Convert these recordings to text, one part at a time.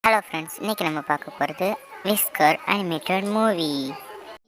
Hello friends, இன்றைக்கி நம்ம பார்க்க போகிறது விஸ்கர் அனிமேட்டட் மூவி.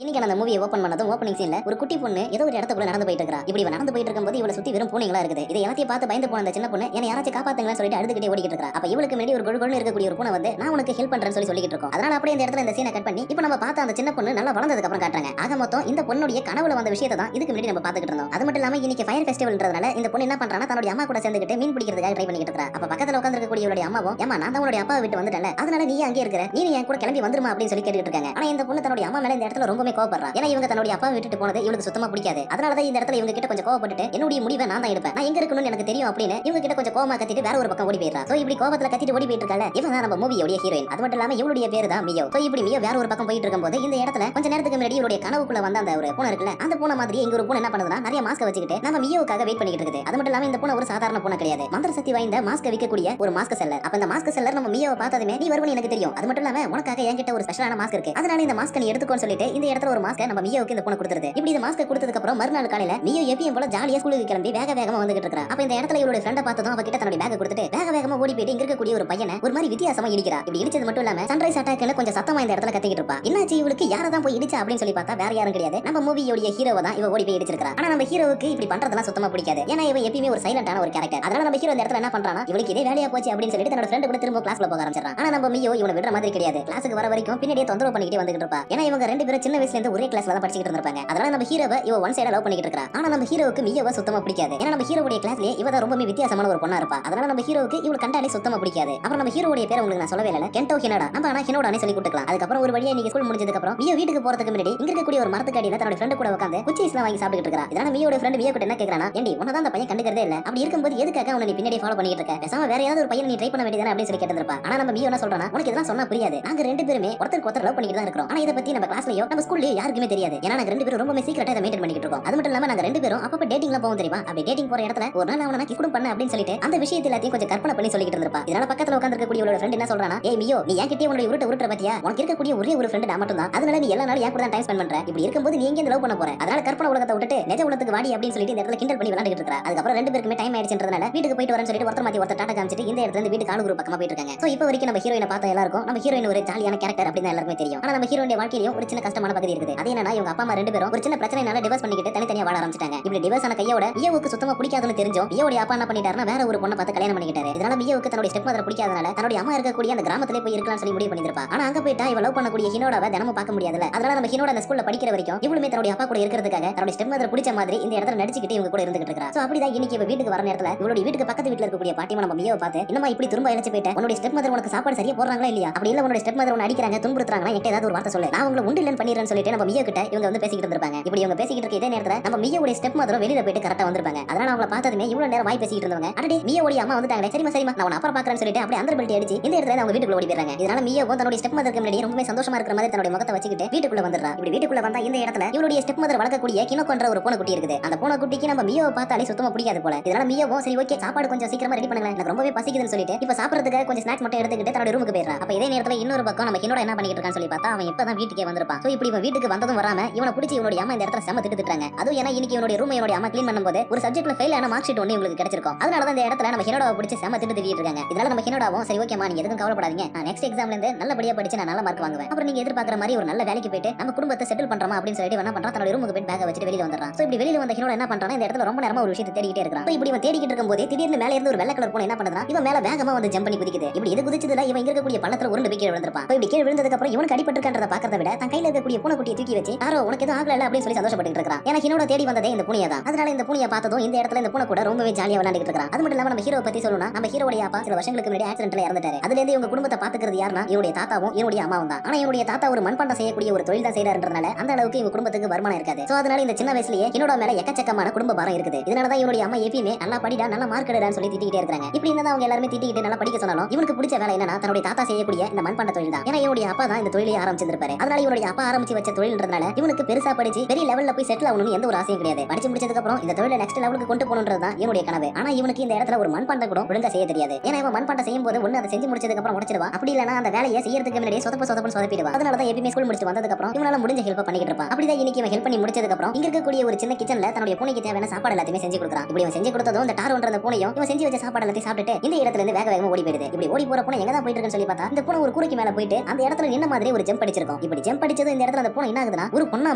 இன்னைக்கு அந்த மூவியை ஓபன் பண்ணதும் ஓப்பனிங் சீன்ல ஒரு குட்டி பொண்ணு ஏதோ ஒரு இடத்துக்குள்ள நடந்து போயிட்டு இருக்கா. இப்படி இவ நடந்து போயிட்டு இருக்கும்போது இவளை சுத்தி வெறும் பூனைகளா இருக்குது. இதை எல்லாத்தையும் பார்த்து பயந்து போன அந்த சின்ன பொண்ணு என்ன யாராச்சும் காப்பாத்துங்களேன்னு சொல்லிட்டு அழுதுகிட்டே ஓடிக்கிட்டு இருக்கா. அப்ப இவளுக்கு முன்னாடி ஒரு கொழுகொழுன்னு இருக்கக்கூடிய ஒரு பூனை வந்து நான் உனக்கு ஹெல்ப் பண்றேன்னு சொல்லிக்கிட்டு இருக்கோம். அதனால அப்படியே இந்த இடத்துல இந்த சீனை கட் பண்ணி இப்போ நம்ம பார்த்த அந்த சின்ன பொண்ணு நல்லா வளர்ந்ததுக்கு அப்புறம் காட்டுறாங்க. ஆக மொத்தம் இந்த பொண்ணுடைய கனவுல வந்த விஷயத்தை தான் இதுக்கு முன்னாடி நம்ம பார்த்துக்கிட்டு இருந்தோம். அது மட்டும் இல்லாம இன்னைக்கு ஃபயர் ஃபெஸ்டிவல்ன்றதுனால இந்த பொண்ணு என்ன பண்றானா தன்னுடைய அம்மா கூட சேர்ந்துக்கிட்டு மீன் பிடிக்கிறதுக்காக ட்ரை பண்ணிக்கிட்டு இருக்கா. அப்ப பக்கத்துல உட்கார்ந்திருக்கக்கூடிய இவளுடைய அம்மாவும் ஏமா நான் தான் உன்னுடைய அப்பாவை விட்டு வந்துட்டேன், அதனால நீ அங்கே இருக்கிற, நீ என் கூட கிளம்பி வந்துருமா அப்படின்னு சொல்லி கேட்டுக்கிட்டு இருக்காங்க. ஆனா இந்த பொண்ணு தன்னுடைய அம்மா மேல இந்த இடத்துல ரொம்பவே கோவப்படுறா. ஏன்னா இவங்க தன்னுடைய அப்பாவை விட்டுட்டு போனது இவளுக்கு சுத்தமா பிடிக்காது. அதனாலதான் இந்த இடத்துல இவங்க கிட்ட கொஞ்சம் கோவப்பட்டுட்டு என்னுடைய முடிவை நான் தான் எடுப்பேன், நான் எங்க இருக்கணும்னு எனக்கு தெரியும் அப்படின்னு இவங்க கிட்ட கொஞ்சம் கோவமா கத்திட்டு வேற ஒரு பக்கம் ஓடி போயிடுறா. சோ இப்படி கோவத்துல கத்திட்டு ஓடி போயிட்டு இருக்கால இவன் தான் நம்ம மூவியோட ஹீரோயின். அது மட்டும் இல்லாம இவளுடைய பேரு தான் மியோ. சோ இப்படி மியோ வேற ஒரு பக்கம் போயிட்டு இருக்கும்போது இந்த இடத்துல கொஞ்ச நேரத்துக்கு முன்னாடி இவளுடைய கனவுக்குள்ள வந்த அந்த ஒரு பூனை இருக்குல்ல, அந்த பூனை மாதிரி இங்க ஒரு பூனை என்ன பண்ணுதுன்னா நிறைய மாஸ்க் வச்சுக்கிட்டு நம்ம மியோவுக்காக வெயிட் பண்ணிட்டு இருக்குது. அது மட்டும் இல்லாம இந்த பூனை ஒரு சாதாரண பூனை கிடையாது, மந்திர சக்தி வாய்ந்த மாஸ்க் விற்கக்கூடிய ஒரு மாஸ்க் செல்லர். அப்ப இந்த மாஸ்க் செல்லர் நம்ம மியோவை பார்த்ததுமே நீ வருவன்னு எனக்கு தெரியும், அது மட்டும் இல்லாம உனக்காக என்கிட்ட ஒரு ஸ்பெஷலான மாஸ்க் இருக்கு, அதனால இந்த மாஸ்க் நீ எடுத்துக்கோன்னு சொல்லிட்டு இந்த இடத்துல ஒரு மாஸ்க் நம்ம மியோவுக்கு இந்த பூனை கொடுத்துருது. இப்படி இந்த மாஸ்க் கொடுத்ததுக்கு அப்புறம் மறுநாள் காலையில மியோ எப்பயும் போல ஜாலியா ஸ்கூலுக்கு கிளம்பி வேக வேகமா வந்துகிட்டு இருக்கா. அப்ப இந்த இடத்துல இவளுடைய ஃப்ரெண்டை பார்த்ததும் அவகிட்ட தன்னுடைய பேக் கொடுத்துட்டு வேக வேகமா ஓடி போயிட்டு இங்க இருக்கக்கூடிய ஒரு பையனை ஒரு மாதிரி வித்தியாசமா இடிக்கிறா. இப்படி இடிச்சது மட்டும் இல்லாம சன்ரைஸ் அட்டாக்ல கொஞ்சம் சத்தமா இந்த இடத்துல கத்திக்கிட்டு இருப்பா. என்னாச்சு இவளுக்கு யாரை தான் போய் இடிச்சா அப்படின்னு சொல்லி பார்த்தா வேற யாரும் கிடையாது, நம்ம மூவியோட ஹீரோவை தான் இவ ஓடி போய் இடிச்சிருக்கா. ஆனா நம்ம ஹீரோவுக்கு இப்படி பண்றதெல்லாம் சுத்தமா பிடிக்காது. ஏன்னா இவன் எப்பயுமே ஒரு சைலண்டான ஒரு கேரக்டர். அதனால நம்ம ஹீரோ இந்த இடத்துல என்ன பண்றானா இவளுக்கு இதே வேலையா போச்சு அப்படின்னு சொல்லிட்டு தன்னோட ஃப்ரெண்ட் கூட திரும்ப கிளாஸ்ல போக ஆரம்பிச்சான். ஆனா நம்ம மியோ இவனை விடுற மாதிரி கிடையாது, கிளாஸுக்கு வர வரைக்கும் பின்னாடியே தொந்தரவு பண்ணிக்கிட்டே வந்துகிட்டு இருப்பா. ஏன்னா இவங்க ரெண்டு பேரும் சின்ன வயசுல இருந்து ஒரே கிளாஸ்ல தான் படிச்சிட்டு இருந்திருப்பாங்க. அதனால நம்ம ஹீரோவை இவ ஒன் சைடா லவ் பண்ணிக்கிட்டு இருக்கா. ஆனா நம்ம ஹீரோவுக்கு மியோவை சுத்தமா பிடிக்காது. ஏன்னா நம்ம ஹீரோவுடைய கிளாஸ்லயே இவ தான் ரொம்ப வித்தியாசமான ஒரு பொண்ணா இருப்பா. அதனால நம்ம ஹீரோவுக்கு இவள கண்டாலே சுத்தமா பிடிக்காது. அப்புறம் நம்ம ஹீரோவுடைய பேரை உங்களுக்கு நான் சொல்லவே இல்ல, கென்டோ ஹினோடா, நம்ம ஆனா ஹினோடானே சொல்லி கூப்பிட்டுக்கலாம். அதுக்கப்புறம் ஒரு வழியா இன்னைக்கு ஸ்கூல் முடிஞ்சதுக்கு அப்புறம் மியோ வீட்டுக்கு போறதுக்கு முன்னாடி இங்க இருக்கக்கூடிய ஒரு மரத்துக்கு அடியில தன்னோட ஃப்ரெண்ட் கூட உட்கார்ந்து குச்சீஸ்லாம் வாங்கி சாப்பிட்டுட்டு இருக்கா. இதனால மியோட ஃப்ரெண்ட் மியோ கிட்ட என்ன கேக்குறானா, ஏண்டி உன்ன தான் அந்த பையன் கண்டுக்கிறதே இல்ல, அப்படி இருக்கும்போது எதுக்காக உன்னை நீ பின்னாடி ஃபாலோ பண்ணிட்டு இருக்க, பேசாம வேற ஏதாவது ஒரு பையன் நீ ட்ரை பண்ண வேண்டியதானே அப்படின்னு சொல்லி கேட்டிருப்பா. ஆனா நம்ம மியோ என்ன சொல்றானா, உனக்கு இதெல்லாம் சொன்னா புரியாது, நாங்க ரெண்டு பேருமே ஒருத்தருக்கு ஒருத்தர் லவ் பண்ணிட்டு தான் இருக்கோம். ஆனா இத பத்தி நம்ம கிளாஸ்லயோ நம்ம ஸ்கூல்லயோ யாருக்குமே தெரியாது. ஏன்னா நாங்க ரெண்டு பேரும் ரொம்ப சீக்கிரட்டா இதை மெயின்டைன் பண்ணிட்டு இருக்கோம். அது மட்டும் இல்லாம நாங்க ரெண்டு பேரும் அப்பப்ப டேட்டிங்லாம் போவோம் தெரியுமா. அப்படி டேட்டிங் போற இடத்துல ஒரு நாள் அவனை கிஸ் கூட பண்ண அப்படின்னு சொல்லிட்டு அந்த விஷயத்தை எல்லாத்தையும் கொஞ்சம் கற்பனை பண்ணி சொல்லிட்டு இருந்திருப்பா. இதனால பக்கத்துல உட்கார்ந்திருக்கக்கூடிய இவளோட ஃப்ரெண்ட் என்ன சொல்றானா, ஏய் மியோ நீ என்கிட்டயே உன்னுடைய உருட்ட பத்தியா, உனக்கு இருக்கக்கூடிய ஒரே ஒரு ஃப்ரெண்ட் நான் மட்டும் தான், அதனால நீ எல்லா நாளும் என் கூட தான் டைம் ஸ்பெண்ட் பண்ற, இப்படி இருக்கும்போது நீ எங்க லவ் பண்ண போற, அதனால கற்பனை உலகத்தை விட்டுட்டு நிஜ உலகத்துக்கு வாடி அப்படின்னு சொல்லிட்டு இந்த இடத்துல கிண்டல் பண்ணி விளையாடிட்டு இருக்கா. அதுக்கப்புறம் ரெண்டு பேருக்குமே டைம் ஆயிடுச்சுன்றதுனால வீட்டுக்கு போயிட்டு வரேன்னு சொல்லிட்டு ஒருத்தர் மாத்தி ஒருத்தர் டாட்டா காமிச்சிட்டு இந்த இடத்துல இருந்து வீட்டுக்கு ஆளு ஒரு பக்கமா போயிட்டு இருக்காங்க. சோ இப்போ வரைக்கும் நம்ம ஹீரோயினை பார்த்த எல்லாருக்கும் நம்ம ஹீரோயின் ஒரு ஜாலியான கேரக்டர் அப்படின்னு எல்லாருமே தெரியும். ஆனா நம்ம ஹீரோயினுடைய வாழ்க்கையிலும் ஒரு சின்ன கஷ்டமான பகுதி இருக்குது. அது என்னன்னா இவங்க அப்பா அம்மா ரெண்டு பேரும் ஒரு சின்ன பிரச்சனைனால டிவோர்ஸ் பண்ணிக்கிட்டு தனித்தனியா வாழ ஆரம்பிச்சிட்டாங்க. இப்படி டிவோர்ஸ் ஆன கையோட மியோவுக்கு சுத்தமா பிடிக்காதுன்னு தெரிஞ்சோம் மியோட அப்பா என்ன பண்ணிட்டாருன்னா வேற ஒரு பொண்ணை பார்த்து கல்யாணம் பண்ணிக்கிட்டாரு. இதனால மியோவுக்கு தன்னுடைய ஸ்டெப் மதர் பிடிக்காதனால தன்னுடைய அம்மா இருக்கக்கூடிய அந்த கிராமத்திலே போய் இருக்கலாம்னு சொல்லி முடிவு பண்ணிருப்பா. ஆனா அங்க போயிட்டா இவ லவ் பண்ணக்கூடிய ஹினோடாவை தினமும் பார்க்க முடியாதுல. அதனால நம்ம ஹினோட அந்த ஸ்கூல்ல படிக்கிற வரைக்கும் இவளுமே தன்னுடைய அப்பா கூட இருக்கிறதுக்காக தன்னுடைய ஸ்டெப் மதர் பிடிச்ச மாதிரி இந்த இடத்துல நடிச்சிட்டு இவங்க கூட இருந்துகிட்டு இருக்கா. சோ அப்படிதான் இன்னைக்கு இவ வீட்டுக்கு வர நேரத்துல இவளுடைய வீட்டுக்கு பக்கத்து வீட்டுல இருக்கக்கூடிய பாட்டிமா நம்ம மியோவை பார்த்து என்னமா இப்படி திரும்ப இழைச்சு போயிட்ட, உன்னுடைய ஸ்டெப் மதர் உனக்கு சாப்பாடு சரியா போடுறாங்களா இல்லையா, அப்படி இல்ல உன்னுடைய ஸ்டெப் மதர் உன்னை அடிக்கிறாங்க துன்புறுத்துறாங்களா, என்கிட்ட ஏதாவது ஒரு வார்த்தை சொல்லு, நான் உங்களை உண்டு இல்லன்னு பண்ணிடுறேன்னு சொல்லிட்டு நம்ம மியோ கிட்ட இவங்க வந்து பேசிக்கிட்டு இருந்திருப்பாங்க. இப்படி இவங்க பேசிக்கிட்டு இருக்க இதே நேரத்துல நம்ம மியோவுடைய ஸ்டெப் மதரும் வெளியில போயிட்டு கரெக்டா வந்திருப்பாங்க. அதனால அவங்கள பார்த்ததுமே இவ்வளவு நேரம் வாய் பேசிக்கிட்டு இருந்தவங்க அடடே மியோவுடைய அம்மா வந்துட்டாங்களே, சரிமா நான் உன்னை அப்புறம் பாக்குறேன்னு சொல்லிட்டு அப்படியே அந்த பெல்ட் அடிச்சு இந்த இடத்துல அவங்க வீட்டுக்குள்ள ஓடி போயிடுறாங்க. இதனால மியோவும் தன்னுடைய ஸ்டெப் மதருக்கு முன்னாடி ரொம்ப சந்தோஷமா இருக்கிற மாதிரி தன்னுடைய முகத்தை வச்சுக்கிட்டு வீட்டுக்குள்ள வந்துடுறா. இப்படி வீட்டுக்குள்ள வந்தா இந்த இடத்துல இவளுடைய ஸ்டெப் மதர் வளர்க்கக்கூடிய கினோக்கோன்ற ஒரு பூனை குட்டி இருக்குது. அந்த பூனை குட்டிக்கு நம்ம மியோவை பார்த்தாலே சுத்தமா பிடிக்காது போல. இதனால மியோவும் சரி ஓகே சாப்பாடு கொஞ்சம் சீக்கிரமா ரெடி பண்ணுங்க, எனக்கு ரொம்பவே பசிக்குதுன்னு சொல்லிட்டு இப்ப சாப்பிடுறதுக்கு கொஞ்சம் ஸ்நாக்ஸ் மட்டும் எடுத்துக்கிட்டு தன்னோட ரூமுக்கு போயிடுறா. அப்ப இதே நேரத்துல இன்னொரு பக்கம் நம்ம ஹினோட என்ன பண்ணிட்டு இருக்கான்னு சொல்லி பார்த்தா அவன் இப்பதான் வீட்டுக்கே வந்திருப்பான். சோ இப்படி இவன் வீட்டுக்கு வந்ததும் வராம இவனை பிடிச்சி இவனுடைய அம்மா இந்த இடத்துல செம திட்டுறாங்க. அதுவும் ஏன்னா இன்னைக்கு இவனுடைய ரூம் இவனுடைய அம்மா க்ளீன் பண்ணும்போது ஒரு சப்ஜெக்ட்ல ஃபெயில் ஆன மார்க் ஷீட் ஒன்னு இவங்களுக்கு கிடைச்சிருக்கும். அதனால தான் இந்த இடத்துல நம்ம ஹினோடாவை பிடிச்சி செம திட்டிட்டு இருக்காங்க. இதனால நம்ம ஹினோடாவும் சரி ஓகேமா நீங்க எதுவும் கவலைப்படாதீங்க, நான் நெக்ஸ்ட் எக்ஸாம்ல இருந்து நல்லபடியா படிச்சு நான் நல்ல மார்க் வாங்குவேன், அப்புறம் நீங்க எதிர்பார்க்குற மாதிரி ஒரு நல்ல வேலைக்கு போயிட்டு நம்ம குடும்பத்தை செட்டில் பண்றோமா அப்படின்னு சொல்லிட்டு என்ன பண்றான் தன்னோட ரூமுக்கு போய் பேக் வச்சுட்டு வெளியில வந்துறான். சோ இப்படி வெளியில வந்த ஹினோட என்ன பண்றான் இந்த இடத்துல ரொம்ப நேரமா ஒரு விஷயத்தை தேடிக்கிட்டே இருக்கான். இப்படி இவன் தேடிக்கிட்டு இருக்கும்போது திடீர்னு மேல இருந்து ஒரு வெள்ளை கலர் பூனை என்ன பண்ணுதுன்னா இவன் மேல வேகமா வந்து ஜம்ப் பண்ணி குதிக்குது. இப்படி இது குதிச்சதுல இவன் இருக்கக்கூடிய பள்ளத்துல உருண்டு போய் கீழே விழுந்திருப்பான். இப்படி கீழே விழுந்ததுக்கு அப்புறம் இவன் அடிபட்டிருக்கன்றத பாக்கிறத விட தன் கையில இருக்கக்கூடிய பூனை குட்டியை தூக்கி வச்சு யாரோ உனக்கு எதுவும் ஆகல அப்படின்னு சொல்லி சந்தோஷப்பட்டு இருக்கான். ஏன்னா ஹினோட தேடி வந்ததே இந்த பூனையை தான். அதனால இந்த பூனையை பார்த்ததும் இந்த இடத்துல இந்த பூனை கூட ரொம்பவே ஜாலியா விளையாடிட்டு இருக்கான். அது மட்டும் இல்லாம நம்ம ஹீரோ பத்தி சொல்லணும்னா நம்ம ஹீரோடைய அப்பா சில வருஷங்களுக்கு முன்னாடி ஆக்சிடென்ட்ல இறந்துட்டாரு. அதுல இருந்து இவங்க குடும்பத்தை பாத்துக்கிறது யாருன்னா இவருடைய தாத்தாவும் இவருடைய அம்மாவும் தான். ஆனா இவருடைய தாத்தா ஒரு மண்பாண்டம் செய்யக்கூடிய ஒரு தொழில் தான் செய்யறாருன்றதுனால அந்த அளவுக்கு இவங்க குடும்பத்துக்கு வருமானம் இருக்காது. சோ அதனால இந்த சின்ன வயசுலயே ஹினோட மேல எக்கச்சக்கமான குடும்ப பாரம் இருக்குது. இதனாலதான் இவருடைய அம்மா எப்பயுமே நல்லா படிடா நல்லா மார்க் எடுடான்னு சொல்லி திட்டிக்கிட்டே இருக்காங்க. இப்படி இருந்தா அவங்க எல்லாரும் திட்டிக்கிட்டு நல்லா படிக்க சொன்னாலும் இவனுக்கு பிடிச்ச வேலை என்னன்னா தன்னுடைய தாத்தா செய்யக்கூடிய இந்த மண்பாண்ட தொழில் தான். ஏன்னா இவருடைய அப்பா தான் இந்த தொழிலை ஆரம்பிச்சிருப்பாரு. அதனால இவருடைய அப்பா ஆரம்பிச்ச படிச்சு வச்ச தொழில்ன்றதுனால இவனுக்கு பெருசா படிச்சு பெரிய லெவல்ல போய் செட்டில் ஆகணும்னு எந்த ஒரு ஆசையும் கிடையாது. படிச்சு முடிச்சதுக்கு அப்புறம் இந்த தொழிலை நெக்ஸ்ட் லெவலுக்கு கொண்டு போகணும்ன்றதுதான் இவனுடைய கனவு. ஆனா இவனுக்கு இந்த இடத்துல ஒரு மண்பாண்டம் கூட ஒழுங்கா செய்ய தெரியாது. ஏன்னா இவன் மண்பாண்டம் செய்யும் போது ஒண்ணு அதை செஞ்சு முடிச்சதுக்கு அப்புறம் உடைச்சிடுவா, அப்படி இல்லனா அந்த வேலையை செய்யறதுக்கு முன்னாடியே சொதப்பன்னு சொதப்பிடுவா. அதனாலதான் எப்பயுமே ஸ்கூல் முடிச்சு வந்ததுக்கு அப்புறம் இவனால முடிஞ்ச ஹெல்ப் பண்ணிட்டு இருப்பான். அப்படிதான் இன்னைக்கு இவன் ஹெல்ப் பண்ணி முடிச்சதுக்கு அப்புறம் இங்க இருக்கக்கூடிய ஒரு சின்ன கிச்சன்ல தன்னுடைய பூனைக்கு தேவையான சாப்பாடு எல்லாத்தையுமே செஞ்சு கொடுக்குறான். இப்படி இவன் செஞ்சு கொடுத்ததும் இந்த டாரோன்ற அந்த பூனையும் இவன் செஞ்சு வச்ச சாப்பாடு எல்லாத்தையும் சாப்பிட்டு இந்த இடத்துல இருந்து வேக வேகமா ஓடி போயிடுது. இப்படி ஓடி போற பூனை எங்க தான் போயிட்டு இருக்குன்னு சொல்லி பார்த்தா இந்த பூனை ஒரு கூரைக்கு மேல போயிட்டு அந்த இடத்துல நின்ன மாதிரி ஒரு ஜம்ப் அடிச்சிருக்கும். இப்படி ஜம்ப் அடிச்சது இந்த இடத்துல அந்த பூனை என்ன ஆகுதுன்னா ஒரு பொண்ணா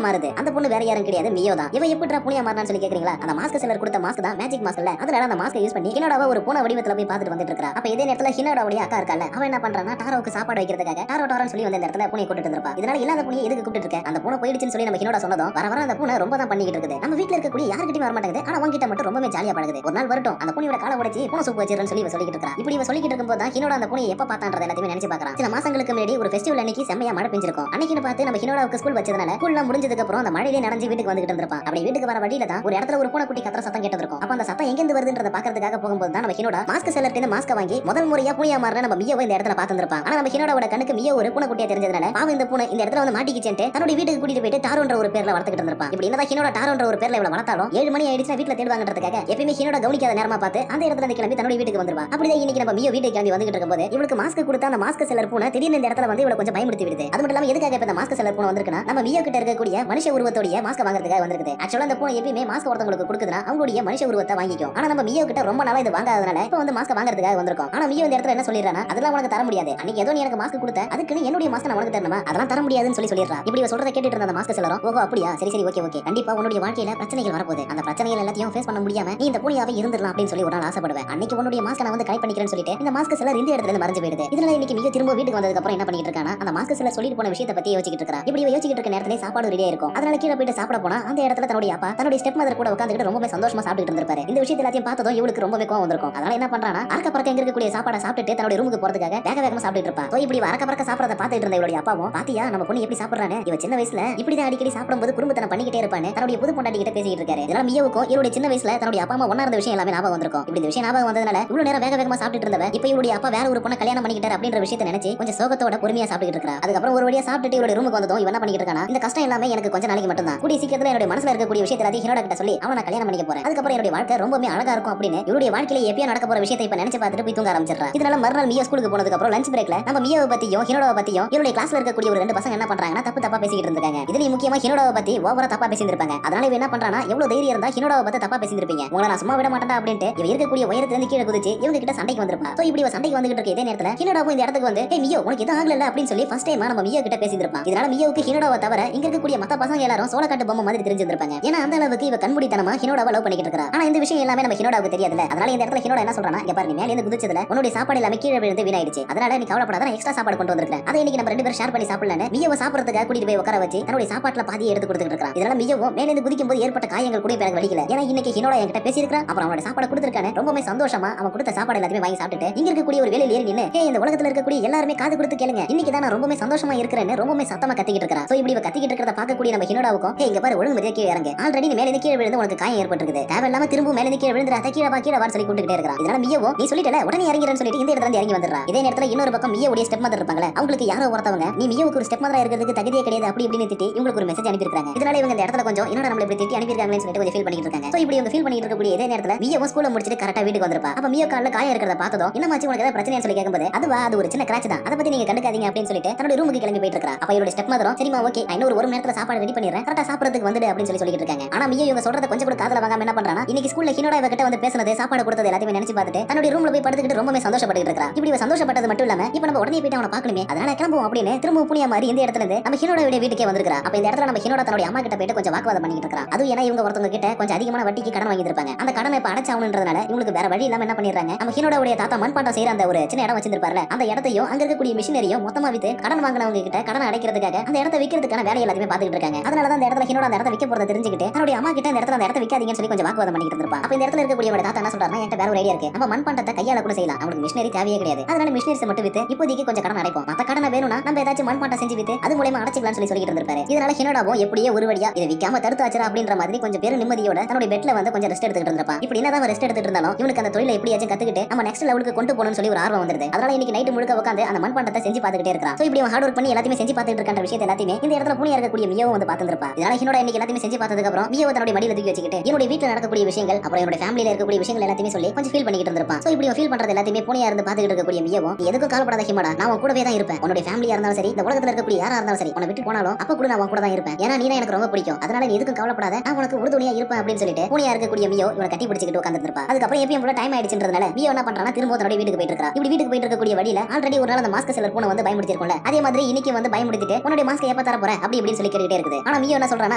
மாறுது. அந்த பொண்ணு வேற யாரும் கிடையாது, மியோ தான். இவன் எப்படிடா பூனையா மாறினான்னு சொல்லி கேக்குறீங்களா? அந்த மாஸ்க் செல்லர் கொடுத்த மாஸ்க் தான் மேஜிக் மாஸ்க் இல்ல. அதனால அந்த மாஸ்க் யூஸ் பண்ணி ஹினோடாவை ஒரு பூனை வடிவத்துல போய் பார்த்துட்டு வந்துட்டு இருக்கா. அப்ப இதே நேரத்துல ஹினோடாவுடைய அக்கா இருக்கால, அவன் என்ன பண்றானா டாரோவுக்கு சாப்பாடு வைக்கிறதுக்காக டாரோன்னு சொல்லி வந்து இந்த இடத்துல பூனை கூட்டிட்டு இருப்பா. இதனால இல்லாத பூனையை எதுக்கு கூப்பிட்டு இருக்க? அந்த பூனை போயிடுச்சுன்னு சொல்லி நம்ம ஹினோடா சொன்னதும் வர அந்த பூனை ரொம்ப தான் பண்ணிக்கிட்டு இருக்குது. நம்ம வீட்ல இருக்கக்கூடிய யார்கிட்டயும் வர மாட்டேங்குது, ஆனா உன்கிட்ட மட்டும் ரொம்பவே ஜாலியா பழகுது. ஒரு நாள் வரட்டும் அந்த பூனையோட காலை உடைச்சி பூனை சூப் வச்சிருன்னு சொல்லி சொல்லிட்டு இருக்கா. இப்படி சொல்லிட்டு இருக்கும்போது தான் ஹினோடா அந்த பூனையை எப்ப பார்த்தான்றத எல்லாத்தையுமே நினைச்சு பார்க்கறான். சில மாசங்களுக்கு முன்னாடி ஒரு ஃபெஸ்டிவல் அன்னைக்கு செம்மையா மழை பெஞ்சிருக்கும். அன்னைக்கு பார்த்து நம்ம ஹினோடாவுக்கு ஸ்கூல் வச்சதுனால ஸ்கூல்லாம் முடிஞ்சதுக்கு அப்புறம் அந்த மழையிலே நனைஞ்சு வீட்டுக்கு வந்துட்டு இருந்திருப்பான். அப்படி வீட்டுக்கு வர வழியில தான் ஒரு இடத்துல ஒரு பூனை குட்டி கத்துற சத்தம் கேட்டது இருக்கும். அப்ப அந்த சத்தம் எங்க இருந்து வருதுன்றத பாக்கிறதுக்காக போகும்போது தான் நம்ம ஹினோடா மாஸ்க் செல்லர்ட்ட இருந்து மாஸ்க் வாங்கி முதல் முறையா பூனையா மாறின நம்ம மியோவை இந்த இடத்துல பார்த்திருப்பான். ஆனா நம்ம ஹினோடாவோட கண்ணுக்கு மியோ ஒரு பூனை குட்டியா தெரிஞ்சதுனால பாவம் இந்த பூனை இந்த இடத்துல வந்து மாட்டிக்கிச்சேன்ட்டு தன்னுடைய வீட்டுக்கு கூட்டிட்டு போயிட்டு டாரோன்ற ஒரு பேர்ல வளர்த்துக்கிட்டு இருந்திருப்பான். இப்படி என்னதான் ஹினோடா டாரோன்ற ஒரு பேர்ல இவ்வளவு வளர்த்தாலும் 7 மணி ஆயிடுச்சுனா வீட்டுல தேடுவாங்கன்றதுக்காக எப்பயுமே ஹினோடா கவனிக்காத நேரமா பார்த்து அந்த இடத்துல இருந்து கிளம்பி தன்னுடைய வீட்டுக்கு வந்துருவா. அப்படிதான் இன்னைக்கு நம்ம மியோ வீட்டுக்கு கிளம்பி வந்துட்டு இருக்கும்போது இவளுக்கு மாஸ்க் கொடுத்த அந்த மாஸ்க் செல்லர் பூனை திடீர்னு இந்த இடத்துல வந்து இவளை கொஞ்சம் பயமுறுத்தி விடுது. அது மட்டும் இல்லாம எதுக்காக இப்ப இந்த மாஸ்க் செல்லர் பூனை வந்திருக்குன்னா நம்ம மியோ கிட்ட இருக்கக்கூடிய மனுஷ உருவத்தோடைய மாஸ்க் வாங்குறதுக்காக வந்திருக்கு. ஆக்சுவலா அந்த பூனை எப்பயுமே மாஸ்க் ஒருத்தவங்களுக்கு கொடுக்குதுன்னா அவங்களுடைய மனுஷ உருவத்தை வாங்கிக்கும். ஆனா நம்ம மியோ கிட்ட ரொம்ப நாளா இது வாங்காதனால இப்ப வந்து மாஸ்க் வாங்குறதுக்காக வந்திருக்கோம். ஆனா மியோ இந்த இடத்துல என்ன சொல்லிடுறானா, அதெல்லாம் உனக்கு தர முடியாது. அன்னைக்கு ஏதோ நீ எனக்கு மாஸ்க் கொடுத்த, அதுக்கு என்னுடைய மாஸ்க் நான் உனக்கு தரணுமா? அதெல்லாம் தர முடியாதுன்னு சொல்லிடுறா. இப்படி சொல்றத கேட்டுட்டு இருந்த அந்த மாஸ்க் செல்லரும் ஓஹோ அப்படியா சரி ஓகே கண்டிப்பா உன்னுடைய வாழ்க்கையில பிரச்சனைகள் வரப்போகுது, அந்த பிரச்சனைகள் எல்லாத்தையும் ஃபேஸ் பண்ண முடியாம நீ இந்த பூனையாவே இருந்துடலாம் அப்படின்னு சொல்லி ஒரு நாள் ஆசைப்படுவேன். அன்னைக்கு உன்னுடைய மாஸ்க் நான் வந்து கரெக்ட் பண்ணிக்கிறேன்னு சொல்லிட்டு இந்த மாஸ்க் செல்லர் இந்த இடத்துல இருந்து மறைஞ்சு போயிடுது. இதனால இன்னைக்கு மியோ திரும்ப வீட்டுக்கு வந்ததுக்கு அப்புறம் என்ன பண்ணிட்டு இருக்கானா, அந்த மாஸ்க் செல்லர் சொல்லிட்டு போன விஷயத்தை பத்தி யோசிச்சுட்டு இருக்கா. இப்படி யோசிச்சுட்டு இருக்க நேரத்திலே சாப்பாடு ரெடியா இருக்கும். அதனால கீழே போயிட்டு சாப்பிட போனா அந்த இடத்துல தன்னுடைய அப்பா தன்னுடைய ஸ்டெப் மதர் கூட உட்கார்ந்துட்டு ரொம்ப சந்தோஷமா சாப்பிட்டு இருந்திருப்பாரு. இந்த விஷயத்தை எல்லாத்தையும் பார்த்ததும் இவளுக்கு ரொம்பவே கோவம் வந்திருக்கும். அதனால என்ன பண்றானா அறக்க பறக்க எங்க இருக்கக்கூடிய சாப்பாடை சாப்பிட்டு தன்னுடைய ரூமுக்கு போறதுக்காக வேகமா சாப்பிட்டு இருப்பா. இப்படி அறக்க பறக்க சாப்பிடறத பார்த்துட்டு இருந்த இவளுடைய அப்பாவும் பாத்தியா நம்ம பொண்ணு எப்படி சாப்பிடுறானே, இவ சின்ன வயசுல இப்படிதான் அடிக்கடி சாப்பிடும்போது குறும்புத்தனம் பண்ணிக்கிட்டே இருப்பானே தன்னுடைய புது பொண்டாட்டி கிட்ட பேசிட்டு இருக்காரு. இதனால மியோவுக்கும் இவருடைய சின்ன வயசுல தன்னுடைய அப்பா அம்மா ஒண்ணா இருந்த விஷயம் எல்லாமே ஞாபகம் வந்திருக்கும். இப்படி இந்த விஷயம் ஞாபகம் வந்ததுனால இவ்வளவு நேரம் வேகமா சாப்பிட்டு இருந்தவ இப்ப இவருடைய அப்பா வேற ஒரு பொண்ணை கல்யாணம் பண்ணிக்கிட்டாரு அப்படின்ற விஷயத்தை நினைச்சு கொஞ்சம் சோகத்தோட பொறுமையா சாப்பிட்டு இருக்கா. அதுக்கப்புறம் ஒரு வழியா சாப்பிட்டு இவருடைய ரூமுக்கு வந்ததும் இவன் என்ன பண்ணிட்டு இருக்கானா, இந்த கஷ்டம் எல்லாமே எனக்கு கொஞ்ச நாளைக்கு மட்டும் தான், கூடிய சீக்கிரத்துல என்னுடைய மனசுல இருக்கக்கூடிய விஷயத்தை எல்லாத்தையும் ஹினோடா கிட்ட சொல்லி அவனை கல்யாணம் பண்ணிக்க போறேன், அதுக்கப்புறம் என்னுடைய வாழ்க்கை ரொம்பவே அழகா இருக்கும் அப்படின்னு இவருடைய வாழ்க்கையில எப்பயும் நடக்க போற விஷயத்தை இப்ப நினைச்சு பார்த்துட்டு போய் தூங்க ஆரம்பிச்சிடறா. இதனால மறுநாள் மியோ ஸ்கூலுக்கு போனதுக்கு அப்புறம் லஞ்ச் பிரேக்ல நம்ம மியோவை பத்தியும் ஹினோடாவை பத்தியும் இவருடைய கிளாஸ்ல இருக்கக்கூடிய ஒரு 2 பசங்க என்ன பண்றாங்கன்னா தப்பா பேசிட்டு இருக்காங்க. இதுலயும் முக்கியமா ஹினோடாவை பத்தி ஓவரா தப்பா பேசிட்டு இருப்பாங்க. அதனால இவன் என்ன பண்றானா, எவ்வளவு தைரியம் இருந்தா ஹினோடாவை பத்தி தப்பா பேசிட்டு இருப்பீங்க, உங்களை நான் சும்மா விட மாட்டேன் அப்படின்ட்டு இவ இருக்கக்கூடிய உயரத்துல இருந்து கீழே குதிச்சு இவங்க கிட்ட சண்டைக்கு வந்திருப்பா. சோ இப்படி சண்டைக்கு வந்துகிட்டு இருக்க இதே நேரத்துல ஹினோடாவும் இந்த இடத்துக்கு வந்து ஏய் மியோ உனக்கு எதுவும் ஆகல அப்படின்னு சொல்லி ஃபர்ஸ்ட் டைம் நம்ம மியோ கிட்ட பேசிட்டு இருப்பான். இதனால மியோவுக்கு ஹினோடாவை தவிர இங்க இருக்கக்கூடிய மத்த பசங்க எல்லாரும் சோளக்காட்டு பொம்மை மாதிரி தெரிஞ்சிருப்பாங்க. ஏன்னா அந்த அளவுக்கு இவ கண்மூடித்தனமா ஹினோடாவை லவ் பண்ணிட்டு இருக்கா. ஆனா இந்த விஷயம் எல்லாமே நம்ம ஹினோடாவுக்கு தெரியாதுல. அதனால இந்த இடத்துல ஹினோடா என்ன சொல்றானா, இங்க பாரு நீ மேல இருந்து குதிச்சதுல உன்னுடைய சாப்பாடு எல்லாமே கீழே விழுந்து வீணாயிடுச்சு, அதனால நீ கவலைப்படாத, நான் எக்ஸ்ட்ரா சாப்பாடு கொண்டு வந்திருக்கேன், அதை இன்னைக்கு நம்ம 2 பேரும் ஷேர் பண்ணி சாப்பிடலாம்னு மியோவை சாப்பிடுறதுக்காக கூட்டிட்டு போய் உட்கார வச்சு தன்னுடைய சாப்பாட்டுல பாதியை எடுத்து கொடுத்துட்டு இருக்கா. இதனால மியோவும் மேல இருந்து குதிக்கும் போது ஏற்பட்ட காயங்கள் கூட எனக்கு வலிக்கல. ஏன்னா இன்னைக்கு ஹினோடா என்கிட்ட பேசியிருக்கா, அப்புறம் அவனோட சாப்பாடு கொடுத்திருக்கானே ரொம்பவே சந்தோஷமா அவன் கொடுத்த சாப்பாடு எல்லாத்தையும் வாங்கி சாப்பிட்டுட்டு இங்க இருக்கக்கூடிய ஒரு வேலையில ஏறி நின்னு இந்த உலகத்துல இருக்கக்கூடிய எல்லாருமே காது கொடுத்து கேளுங்க, இன்னைக்கு தான் நான் ரொம்பவே சந்தோஷமா இருக்கிறேன்னு ரொம்பவே சத்தமா கத்திக்கிட்டு இருக்கா. சோ இப்படி கத்திக்கிட்டு இருக்கிறத பார்க்கக்கூடிய நம்ம ஹினோடாவுக்கும் இங்க பாரு ஒழுங்கு மரியாதை கீழே இறங்கு, ஆல்ரெடி நீ மேல இருந்து கீழே விழுந்து உனக்கு காயம் ஏற்பட்டிருக்குது, தேவையில்லாம திரும்ப மேல இருந்து கீழே விழுந்துறாத, கீழே வா சொல்லி கூப்பிட்டுட்டே இருக்கா. இதனால மியோவும் நீ சொல்லிட்டல உடனே இறங்கிறன்னு சொல்லிட்டு இந்த இடத்துல இருந்து இறங்கி வந்துடுறா. இதே நேரத்துல இன்னொரு பக்கம் மியோவுடைய ஸ்டெப் மதர் இருப்பாங்களே, அவங்களுக்கு யாரோ ஒருத்தவங்க நீ மியோவுக்கு ஒரு ஸ்டெப் மதரா இருக்கிறதுக்கு தகுதியே கிடையாது அப்படி இப்படின்னு திட்டி இவங்களுக்கு ஒரு மெசேஜ் அனுப்பியிருக்காங்க. இதனால இவங்க இந்த இடத்துல கொஞ்சம் என்னடா நம்மள இப்படி திட்டி அனுப்பியிருக்காங்கன்னு சொல்லிட்டு கொஞ்சம் ஃபீல் பண்ணிட்டு இருக்காங்க. சோ இப்படி அவங்க ஃபீல் பண்ணிட்டு இருக்கக்கூடிய இதே நேரத்துல மியோவும் ஸ்கூல்ல முடிச்சிட்டு கரெக்டா வீட்டுக்கு வந்திருப்பா. அப்ப மியோ கால்ல காயம் இருக்கிறத பார்த்ததும் என்னமாச்சு உனக்கு ஏதாவது பிரச்சனைன்னு சொல்லி கேட்கும்போது அது ஒரு சின்ன கிராச் தான், அதை பத்தி நீங்க கண்டுக்காதீங்க அப்படின்னு சொல்லிட்டு தன்னுடைய ரூமுக்கு கிளம்பி போயிட்டு இருக்கா. அப்ப இவருடைய ஸ்டெப் மதரும் சரிமா ஓகே நான் இன்னொரு 1 மணி நேரத்துல சாப்பாடு ரெடி பண்ணிடுறேன், கரெக்டா சாப்பிடுறதுக்கு வந்துடு அப்படின்னு சொல்லிட்டு இருக்காங்க. ஆனா மியோ இவங்க சொல்றத கொஞ்சம் கூட காதுல வாங்காம என்ன பண்றானா, இன்னைக்கு ஸ்கூல்ல ஹினோடா இவ கிட்ட வந்து பேசினது சாப்பாடு கொடுத்தது எல்லாத்தையும் நினைச்சு பார்த்துட்டு தன்னுடைய ரூம்ல போய் படுத்துக்கிட்டு ரொம்பவே சந்தோஷப்பட்டு இருக்கா. இப்படி இவ சந்தோஷப்பட்டது மட்டும் இல்லாம இப்ப நம்ம உடனே போயிட்டு அவனை பார்க்கணுமே, அதனால கிளம்புவோம் அப்படின்னு திரும்ப புனியா மாதிரி இந்த இடத்துல இருந்து நம்ம ஹினோடா வீட்டுக்கே வந்திருக்கா. அப்ப இந்த இடத்துல நம்ம ஹினோடா தன்னுடைய அம்மா கிட்ட போயிட்டு கொஞ்சம் வாக்குவாதம் பண்ணிட்டு இருக்கா. அது ஏன்னா இவங்க ஒருத்தவங்க கிட்ட கொஞ்சம் அதிகமான வட்டிக்கு கடன் வாங்கி இருப்பாங்க. அந்த கடனை இப்ப அடைச்சாவணுன்றதுனால இவங்களுக்கு வேற வழி இல்லாம என்ன பண்ணிடுறாங்க, நம்ம ஹினோடாவுடைய தாத்தா மண்பாண்டம் செய்யற அந்த ஒரு சின்ன இடம் வச்சிருப்பாருல, அந்த இடத்தையும் அங்க இருக்கக்கூடிய மிஷினரியும் மொத்தமா வித்து கடன் வாங்கினவங்க கிட்ட கடன் அடைக்கிறதுக்காக அந்த இடத்தை விக்கிறதுக்கான வேலை எல்லாத்தையுமே பாத்துட்டு இருக்காங்க. அதனாலதான் அந்த இடத்துல ஹினோடா அந்த இடத்தை விற்க போறதை தெரிஞ்சுக்கிட்டு தன்னுடைய அம்மா கிட்ட இந்த இடத்துல அந்த இடத்தை விற்காதீங்கன்னு சொல்லி கொஞ்சம் வாக்குவாதம் பண்ணிட்டு இருப்பா. அப்ப இந்த இடத்துல இருக்கக்கூடிய தாத்தா என்ன சொல்றாருன்னா, என்கிட்ட வேற ஒரு ஐடியா இருக்கு, நம்ம மண்பாண்டத்தை கையால கூட செய்யலாம், அவங்களுக்கு மிஷினரி தேவையே கிடையாது, அதனால மிஷினரிஸ் மட்டும் வித்து இப்போதைக்கு கொஞ்சம் கடன் அடைப்போம், மத்த கடனை வேணும்னா நம்ம ஏதாச்சும் மண்பாண்டம் செஞ்சு வித்து அது மூலமா அடைச்சிக்கலாம்னு சொல்லிட்டு இருந்திருப்பாரு. இதனால ஹினோடாவும் எப்படியே ஒரு வழியா இதை விக்காம தடுத்து வச்சிரா அப்படின்ற மாதிரி கொஞ்சம் பேரு நிம்மதியோட தன்னுடைய பெட்ல வந்து கொஞ்சம் ரெஸ்ட் எடுத்துட்டு இருந்திருப்பான். இப்படி என்னதான் ரெஸ்ட் எடுத்துட்டு இருந்தாலும் இவனுக்கு அந்த தொழிலை எப்படியாச்சும் கத்துக்கிட்டு நம்ம நெக்ஸ்ட் லெவலுக்கு கொண்டு போகணும்னு சொல்லி ஒரு ஆர்வம் வந்துருது. அதனால இன்னைக்கு நைட் முழுக்க உட்காந்து அந்த மண்பாண்டத்தை செஞ்சு பார்த்துக்கிட்டே இருக்கான். சோ இப்படி ஹார்ட் ஒர்க் பண்ணி எல்லாத்தையுமே செஞ்சு பார்த்துட்டு இருக்க விஷயத்தை எல்லாத்தையுமே எல்லாத்தையுமே இந்த இடத்துல பூனியா இருக்கக்கூடிய மியாவும் வந்து பாத்துருப்பா. இதனால ஹினோடா இன்னைக்கு எல்லாத்தையுமே செஞ்சு பார்த்ததுக்கு அப்புறம் மியாவை தன்னுடைய மடியில தூக்கி வச்சுக்கிட்டு என்னுடைய வீட்டுல நடக்கக்கூடிய விஷயங்கள் அப்புறம் என்னோட ஃபேமிலியில இருக்கக்கூடிய விஷயங்கள் எல்லாத்தையுமே சொல்லி கொஞ்சம் ஃபீல் பண்ணிட்டு இருந்திருப்பான். சோ இப்படி ஃபீல் பண்றது எல்லாத்தையுமே பூனியா இருந்து பாத்துக்கிட்டு இருக்கக்கூடிய மியாவும் நீ எதுக்கும் கவலைப்படாத ஹிமோடா, நான் உன் கூடவே தான் இருப்பேன். உன்னுடைய ஃபேமிலியா இருந்தாலும் சரி இந்த உலகத்துல இருக்கக்கூடிய யாரா இருந்தாலும் சரி உன்னை விட்டு போனாலும் அப்ப கூட நான் உன் கூட தான் இருப்பேன். ஏன்னா நீ எனக்கு ரொம்ப பிடிக்கும். அதனால நீ எதுக்கும் கவலைப்படாத, நான் உனக்கு உறுதுணையா இருப்பேன் அப்படின்னு சொல்லிட்டு பூனியா இருக்கக்கூடிய மியோ இவனை கட்டி பிடிச்சிட்டு உட்கார்ந்துருப்பா. அதுக்கப்புறம் எப்பயும் போல டைம் ஆயிடுச்சுன்றதுனால மியோ என்ன பண்றானா திரும்ப தன்னுடைய வீட்டுக்கு போயிட்டு இருக்கா. இப்படி வீட்டுக்கு போயிட்டு இருக்கக்கூடிய வழியில ஆல்ரெடி ஒரு நாள் அந்த மாஸ்க் செல்லர் பூனை வந்து பயமுடுத்திருக்கும்ல, அதே மாதிரி இன்னைக்கு வந்து பயமுடுத்திட்டு உன்னுடைய மாஸ்க் எப்ப தர போற அப்படி இப்படின்னு சொல்லி கேட்டுட்டே இருக்குது. ஆனா மியோ என்ன சொல்றானா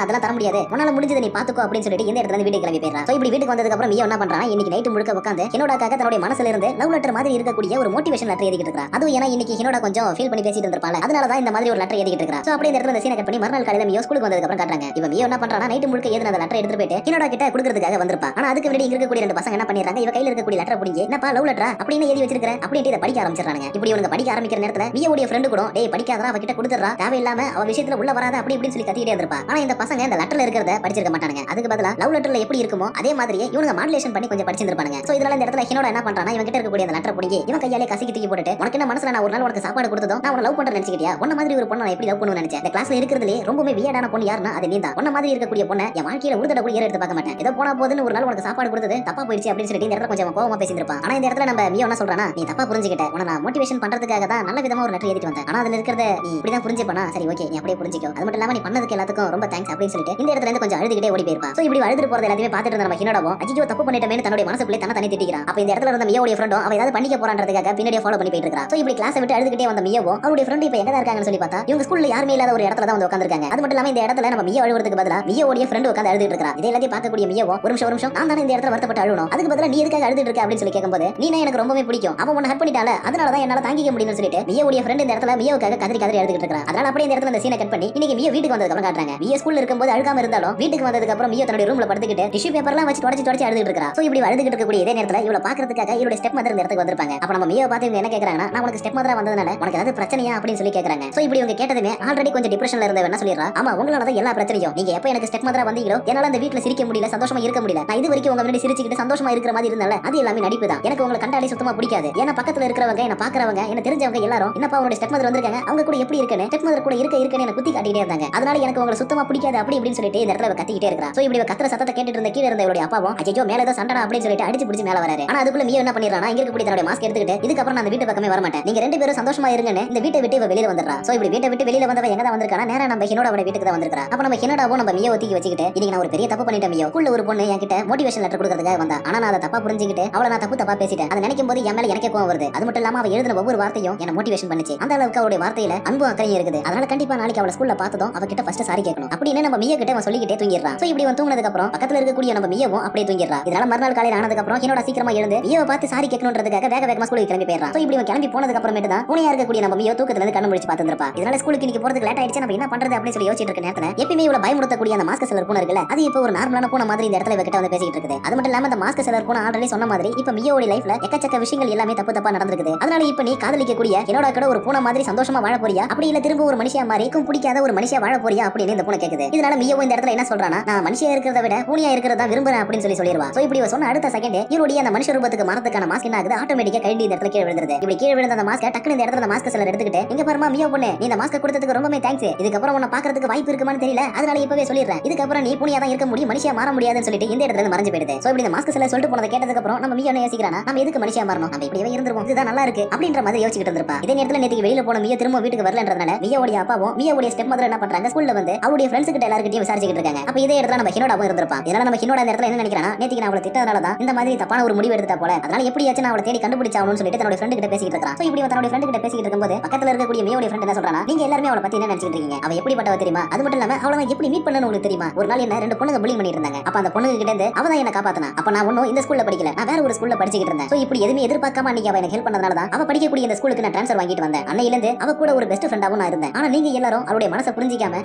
அதெல்லாம் தர முடியாது, உன்னால முடிஞ்சதை நீ பாத்துக்கோ அப்படின்னு சொல்லிட்டு இந்த இடத்துல இருந்து வீட்டுக்கு கிளம்பி போயிடுறா. சோ இப்படி வீட்டுக்கு வந்ததுக்கு அப்புறம் மியோ என்ன பண்றானா இன்னைக்கு நைட் முழுக்க உட்கார்ந்து ஹினோடாக்காக தன்னுடைய மனசுல இருந்து லவ் லெட்டர் மாதிரி இருக்கக்கூடிய ஒரு மோட்டிவேஷன் லெட்டர் எழுதிட்டு இருக்கா. அதுவும் ஏன்னா இன்னைக்கு ஹினோடா கொஞ்சம் ஃபீல் பண்ணி பேசிட்டு இருந்திருப்பால, அதனால தான் இந்த மாதிரி ஒரு லெட்டர் எழுதிட்டு இருக்கா. சோ அப்படியே இந்த இடத்துல இந்த சீனை கட் பண்ணி மறுநாள் காலையில மியோ ஸ்கூலுக்கு வந்ததுக்கு அப்புறம் காட்டுறாங்க. இப்ப மியோ என்ன பண்றானா நைட் முழுக்க எழுதின அந்த லெட்டர் எடுத்துட்டு போயிட்டு ஹினோடா கிட்ட கொடுக்கிறதுக்காக வந்திருப்பா. ஆனா அதுக்கு முன்னாடி இங்க இருக்கக்கூடிய ரெண்டு பசங்க என்ன பண்ணிடுறாங்க, இவ கையில இருக்கக்கூடிய லெட்டர் புடிங்கி என்னப்பா லவ் லெட்டரா அப்படின்னு எழுதி வச்சிருக்க அப்படின்ட்டு இதை படிக்க ஆரம்பிச்சிடறாங்க. இப்படி இவங்க படிக்க ஆரம்பிக்கிற நேரத்துல மியோடைய ஃப்ரெண்டு கூட டேய் படிக்காதடா அவ கிட்ட கொடுத்துறா, தேவையில்லாம அவ விஷயத்துல உள்ள வராத அப்படி இப்படின்னு சொல்லி கத்திட்டே இருந்திருப்பா. ஆனா இந்த பசங்க இந்த லெட்டர்ல இருக்கிறத படிச்சிருக்க மாட்டாங்க. அதுக்கு பதிலா லவ் லெட்டர்ல எப்படி இருக்குமோ அதே மாதிரியே இவங்க மாடுலேஷன் பண்ணி கொஞ்சம் படிச்சிருப்பாங்க. சோ இதனால இந்த இடத்துல ஹினோடா என்ன பண்றானா இவங்க கிட்ட இருக்கக்கூடிய அந்த லெட்டர் புடிங்கி இவன் கையாலே கசக்கி தூக்கி போட்டுட்டு உனக்கு என்ன மனசுல நான் ஒரு நாள் உனக்கு சாப்பாடு கொடுத்ததும் நான் உன்னை லவ் பண்றேன்னு நினைச்சிட்டியா, உன்ன மாதிரி ஒரு பொண்ணை நான் எப்படி லவ் பண்ணுவேன்னு நினைச்சேன். இந்த கிளாஸ்ல இருக்கிறதுலே ரொம்பவே வியடான பொண்ணு யாருன்னா அது நீதான். உன்ன மாதிரி இருக்கக்கூடிய பொண்ணை என் வாழ்க்கையில ஒரு தடவை கூட ஏற எடுத்து பார்க்க மாட்டேன். ஏதோ போனா போதுன்னு ஒரு நாள் உனக்கு சாப்பாடு கொடுத்தது தப்பா போயிடுச்சு அப்படின்னு சொல்லிட்டு இந்த இடத்துல கொஞ்சம் கோவமா பேசியிருப்பான். ஆனா இந்த இடத்துல நம்ம மியோ என்ன சொல்றானா நீ தப்பா புரிஞ்சுக்கிட்ட, உன்னை நான் மோட்டிவேஷன் பண்றதுக்காக தான் நல்ல விதமா ஒரு லெட்டர் எழுதிட்டு வந்தேன். ஆனா அதுல இருக்கிறத நீ இப்படிதான் புரிஞ்சுப்பா, சரி ஓகே நீ அப்படியே புரிஞ்சிக்கோ, அது மட்டும் இல்லாம நீ பண்ணதுக்கு எல்லாத்துக்கும் ரொம்ப தேங்க்ஸ் அப்படின்னு சொல்லிட்டு இந்த இடத்துல இருந்து கொஞ்சம் அழுதுகிட்டே ஓடி போயிருப்பா. சோ இப்படி அழுது போறது எல்லாத்தையுமே பார்த்துட்டு இருந்த நம்ம ஹினோடாவும் ஐயோ தப்பு பண்ணிட்டேன்னு தன்னுடைய மனசுக்குள்ளே தனி திட்டிக்கிறான். அப்ப இந்த இடத்துல இருந்த மியோடைய ஃப்ரெண்டும் அவ ஏதாவது பண்ணிக்க போறான்றதுக்காக பின்னாடியே ஃபாலோ பண்ணி போயிட்டு இருக்கா. சோ இப்படி கிளாஸ் விட்டு அழுதுகிட்டே வந்த மியோவும் அவருடைய ஃப்ரெண்ட் இப்ப எங்க இருக்காங்கன்னு சொல்லி பார்த்தா இவங்க ஸ்கூல்ல யாருமே இல்லாத ஒரு இடத்துல தான் வந்து உட்கார்ந்திருக்காங்க. அது மட்டும் இல்லாம இந்த இடத்துல நம்ம மியோ அழுவுறதுக்கு பதிலா மியோடைய ஃப்ரெண்ட் உட்கார்ந்து அழுதுட்டு இருக்கா. இதை எல்லாத்தையும் பார்க்கக்கூடிய மியோவும் ஒரு நிமிஷம் நான் தானே இந்த இடத்துல வருத்தப்பட்டு அழுவணும், அதுக்கு பதிலா நீ எதுக்காக அழுதுட்டு இருக்க அப்படின்னு சொல்லி கேட்கும்போது நீ எனக்கு ரொம்பவே பிடிக்கும், அவன் உன்னை ஹர்ட் பண்ணிட்டால அதனால தான் என்னால தாங்கிக்க முடியும்னு சொல்லிட்டு மியோடைய ஃப்ரெண்ட் இந்த இடத்துல மியோவுக்காக கதறி அழுதுட்டு இருக்கா. அதனால அப்படியே இந்த இடத்துல இந்த சீனை கட் பண்ணி இன்னைக்கு மியோ வீட்டுக்கு வந்ததுக்கு அப்புறம் காட்டுறாங்க. மியோ ஸ்கூல்ல இருக்கும்போது அழுகாம இருந்தாலும் வீட்டுக்கு வந்ததுக்கு அப்புறம் மியோ தன்னுடைய ரூம்ல படுத்துக்கிட்டு டிஷ்யூ பேப்பர்லாம் வச்சு தொடச்சி அழுதுட்டு இருக்கா. சோ இப்படி அழுதுகிட்டு இருக்கக்கூடிய இதே நேரத்துல இவளை பாக்குறதுக்காக இவளுடைய ஸ்டெப் மதர் இந்த இடத்துக்கு வந்திருப்பாங்க. அப்ப நம்ம மியோ பார்த்து என்ன கேக்குறாங்கன்னா நான் உனக்கு ஸ்டெப் மதரா வந்ததுனால உனக்கு ஏதாவது பிரச்சனையா அப்படின்னு சொல்லி கேக்குறாங்க. சோ இப்படி இவங்க கேட்டதுமே ஆல்ரெடி கொஞ்சம் டிப்ரெஷன்ல இருந்தவ என்ன சொல்லிடுறா, ஆமா உங்களால தான் எல்லா பிரச்சனையும், நீங்க எப்ப எனக்கு ஸ்டெப் மதரா வந்தீங்களோ என்னால அந்த வீட்ல சிரிக்க முடியல, சந்தோஷமா இருக்க முடியல, நான் இது வரைக்கும் உங்க முன்னாடி சிரிச்சுக்கிட்டு சந்தோஷமா இருக்கிற மாதிரி இருந்தால அது எல்லாமே நடிப்பு தான். எனக்கு உங்களை கண்டாலே சுத்தமா பிடிக்காது. ஏன்னா பக்கத்துல இருக்கிறவங்க என்ன பாக்குறவங்க என்ன தெரிஞ்சவங்க எல்லாரும் என்னப்பா உங்களுடைய ஸ்டெப் மதர் வந்திருக்காங்க அவங்க கூட எப்படி இருக்குன்னு ஸ்டெப் மதர் கூட இருக்குன்னு என்ன குத்தி காட்டிட்டே இருந்தாங்க. அதனால எனக்கு உங்களை சுத்தமா பிடிக்காது அப்படி இப்படின்னு சொல்லிட்டு இந்த இடத்துல கத்திக்கிட்டே இருக்கா. சோ இப்படி கத்துற சத்தத்தை கேட்டுட்டு இருந்த கீழ இருந்த இவருடைய அப்பாவும் ஐயோ மேல ஏதோ சண்டை அப்படின்னு சொல்லிட்டு அடிச்சு பிடிச்சு மேல வராரு. ஆனா அதுக்குள்ள மியோ என்ன பண்ணிடுறானா இங்க இருக்கக்கூடிய தன்னுடைய மாஸ்க் எடுத்துக்கிட்டு இதுக்கப்புறம் நான் அந்த வீட்டு பக்கமே வர மாட்டேன், நீங்க ரெண்டு பேரும் சந்தோஷமா இருங்கன்னு இந்த வீட்டை விட்டு இவ வெளியில வந்துடுறா. சோ இப்படி வீட்டை விட்டு வெளியில வந்தவ எங்க தான் வந்திருக்கானா நேரா நம்ம ஹினோடாவோட வீட்டுக்கு தான் வந்திருக்கா. அப்ப நம்ம ஹினோடாவும் நம்ம மியோ ஒத்திக்கி வச்சுக்கிட்டு இன்னைக்கு நான் ஒரு பெரிய தப்பு பண்ணிட்டேன் மியோ, உள்ள ஒரு பொண்ணு என்கிட்ட மோட்டிவேஷன் லெட்டர் கொடுக்கறதுக்காக வந்தா, ஆனா நான் அதை தப்பா புரிஞ்சுக்கிட்டு அவளை நான் தப்பா பேசிட்டேன். அதை நினைக்கும் போது என் மேல எனக்கே கோவம் வருது. அது மட்டும் இல்லாம அவ எழுதின ஒவ்வொரு வார்த்தையும் என்ன மோட்டிவேஷன் பண்ணுச்சு. அந்த அளவுக்கு அவளுடைய வார்த்தையில அன்பு அக்கறையும் இருக்குது. அதனால கண்டிப்பா நாளைக்கு அவளை ஸ்கூல்ல பார்த்ததும் அவ கிட்ட ஃபர்ஸ்ட் சாரி கேட்கணும் அப்படின்னு நம்ம மியோ கிட்ட அவன் சொல்லிக்கிட்டே தூங்கிடுறான். சோ இப்படி தூங்கினதுக்கு அப்புறம் பக்கத்துல இருக்கக்கூடிய நம்ம மியோவும் அப்படியே தூங்கிடுறா. இதனால மறுநாள் காலையில ஆனதுக்கு அப்புறம் ஹினோடா சீக்கிரமா எழுந்து மியோவை பார்த்து சாரி கேட்கணும்ன்றதுக்காக வேகமா ஸ்கூலுக்கு கிளம்பி போயிடுறான். சோ இப்படி கிளம்பி போனதுக்கு அப்புறமேட்டு தான் பூனையா இருக்கக்கூடிய நம்ம மியோ தூக்கத்துல இருந்து கண்ணு முடிச்சு பார்த்துருப்பா. இதனால ஸ்கூலுக்கு இன்னைக்கு போறதுக்கு லேட் ஆயிடுச்சு, நம்ம என்ன பண்றது அப்படின்னு சொல்லி யோசிச்சிட்டு இருக்க நேரத்துல எப்பயுமே இவ்வளவு பயமுறுத்தக்கூடிய அந்த மாஸ்க் செல்லர் பூனை இருக்குல்ல அது இப்போ ஒரு நார்மலான பூனை மாதிரி இந்த இடத்துல இவகிட்ட வந்து பேசிட்டு இருக்குது. அது மட்டும் இல்லாம அந்த மாஸ்க் செல்லர் பூனை ஆல்ரெடி சொன்ன மாதிரி இப்ப மியோட லைஃப்ல எக்கச்சக்க விஷயங்கள் எல்லாமே தப்பா நடந்திருக்குது. அதனால இப்ப நீ காதலிக்கக்கூடிய ஹினோடா கூட ஒரு பூனை மாதிரி சந்தோஷமா வாழ போறியா அப்படி இல்ல திரும்ப ஒரு மனுஷியா மாதிரி பிடிக்காத ஒரு மனுஷியா வாழ போறியா அப்படின்னு இந்த பூனை கேக்குது. இதனால மியோ இந்த இடத்துல என்ன சொல்றானா நான் மனுஷியா இருக்கிறத விட பூனியா இருக்கிறதா விரும்புறேன் அப்படின்னு சொல்லிடுவா. சோ இப்படி சொன்ன அடுத்த செகண்ட் இவருடைய அந்த மனுஷ ரூபத்துக்கு மாறதுக்கான மாஸ்க் என்ன ஆகுது ஆட்டோமேட்டிக்கா கழட்டி இந்த இடத்துல கீழே விழுந்துருது. இப்படி கீழே விழுந்த அந்த மாஸ்க் டக்குனு இந்த இடத்துல அந்த மாஸ்க் செல்லர் எடுத்துக்கிட்டு இங்க பாருமா மியோ பொண்ணு நீ இந்த மாஸ்க் கொடுத்ததுக்கு ரொம்பவே தேங்க்ஸ், இதுக்கப்புறம் உன்னை பாக்குறதுக்கு வாய்ப்பு இருக்குமான்னு தெரியல, அதனால இப்பவே சொல்லிடுறேன் இதுக்கப்புறம் நீ பூனியா தான் இருக்க முடியும் மனுஷியா மாற முடியாதுன்னு சொல்லிட்டு இந்த இடத்துல இருந்து மறைஞ்சு போயிடுது. சோ இப்படி இந்த மாஸ்க் செல்லர் சொல்லிட்டு போனதை கேட்டதுக்கு அப்புறம் நம்ம மியோ என்ன யோசிக்கிறானா நம்ம எதுக்கு மனுஷியா மாறணும், நம்ம இப்படியே இருந்துருவோம் இதுதான் நல்லா இருக்கு அப்படின்ற மாதிரி யோசிச்சுட்டு இருந்திருப்பா. இதே நேரத்துல நேத்துக்கு வெளியில போன மியோ திரும்ப வீட்டுக்கு வரலன்றதுனால மியோடைய அப்பாவும் மியோடைய ஸ்டெப் மதர் என்ன பண்றாங்க ஸ்கூல்ல வந்து அவருடைய ஃப்ரெண்ட்ஸ் கிட்ட எல்லார்கிட்டயும் விசாரிச்சுட்டு இருக்காங்க. அப்ப இதே இடத்துல நம்ம ஹினோடாவும் இருந்திருப்பா. இதனால நம்ம ஹினோடா இந்த இடத்துல என்ன நினைக்கிறானா நேத்துக்கு நான் அவளை திட்டறதுனால தான் இந்த மாதிரி தப்பான ஒரு முடிவு எடுத்துட்டா போல, அதனால எப்படியாச்சும் நான் அவளை தேடி கண்டுபிடிச்சாவணும்னு சொல்லிட்டு தன்னோட ஃப்ரெண்ட் கிட்ட பேசிட்டு இருக்கான். சோ இப்படி தன்னோட ஃப்ரெண்ட் கிட்ட பேசிட்டு இருக்கும்போது பக்கத்துல இருக்கக்கூடிய மியோடைய ஃப்ரெண்ட் என்ன சொல்றானா நீங்க எல்லாரும் அவளை பத்தி என்ன நினைச்சிட்டு இருக்கீங்க, அவ எப்படிப்பட்டவ தெரியுமா, அது மட்டும் இல்லாம அவளை எப்படி மீட் பண்ணனும் உங்களுக்கு தெரியுமா, ஒரு நாள் என்ன ரெண்டு பொண்ணுங்க புல்லிங் பண்ணிட்டு இருந்தாங்க, அப்ப அந்த பொண்ணுங்க கிட்ட இருந்து அவ தான் என்ன காப்பாத்தினா, அப்ப நான் ஒன்னும் இந்த ஸ்கூல்ல படிக்கல நான் வேற ஒரு ஸ்கூல்ல படிச்சிட்டு இருந்தேன். சோ இப்படி எதுவுமே எதிர்பார்க்காம அன்னைக்கு அவ எனக்கு ஹெல்ப் பண்ணதுனால தான் அவ படிக்கக்கூடிய இந்த ஸ்கூலுக்கு நான் ட்ரான்ஸ்ஃபர் வாங்கிட்டு வந்தேன். அன்னையில இருந்து அவ கூட ஒரு பெஸ்ட் ஃப்ரெண்டாவும் நான் இருந்தேன். ஆனா நீங்க எல்லாரும் அவளுடைய மனசை புரிஞ்சிக்காம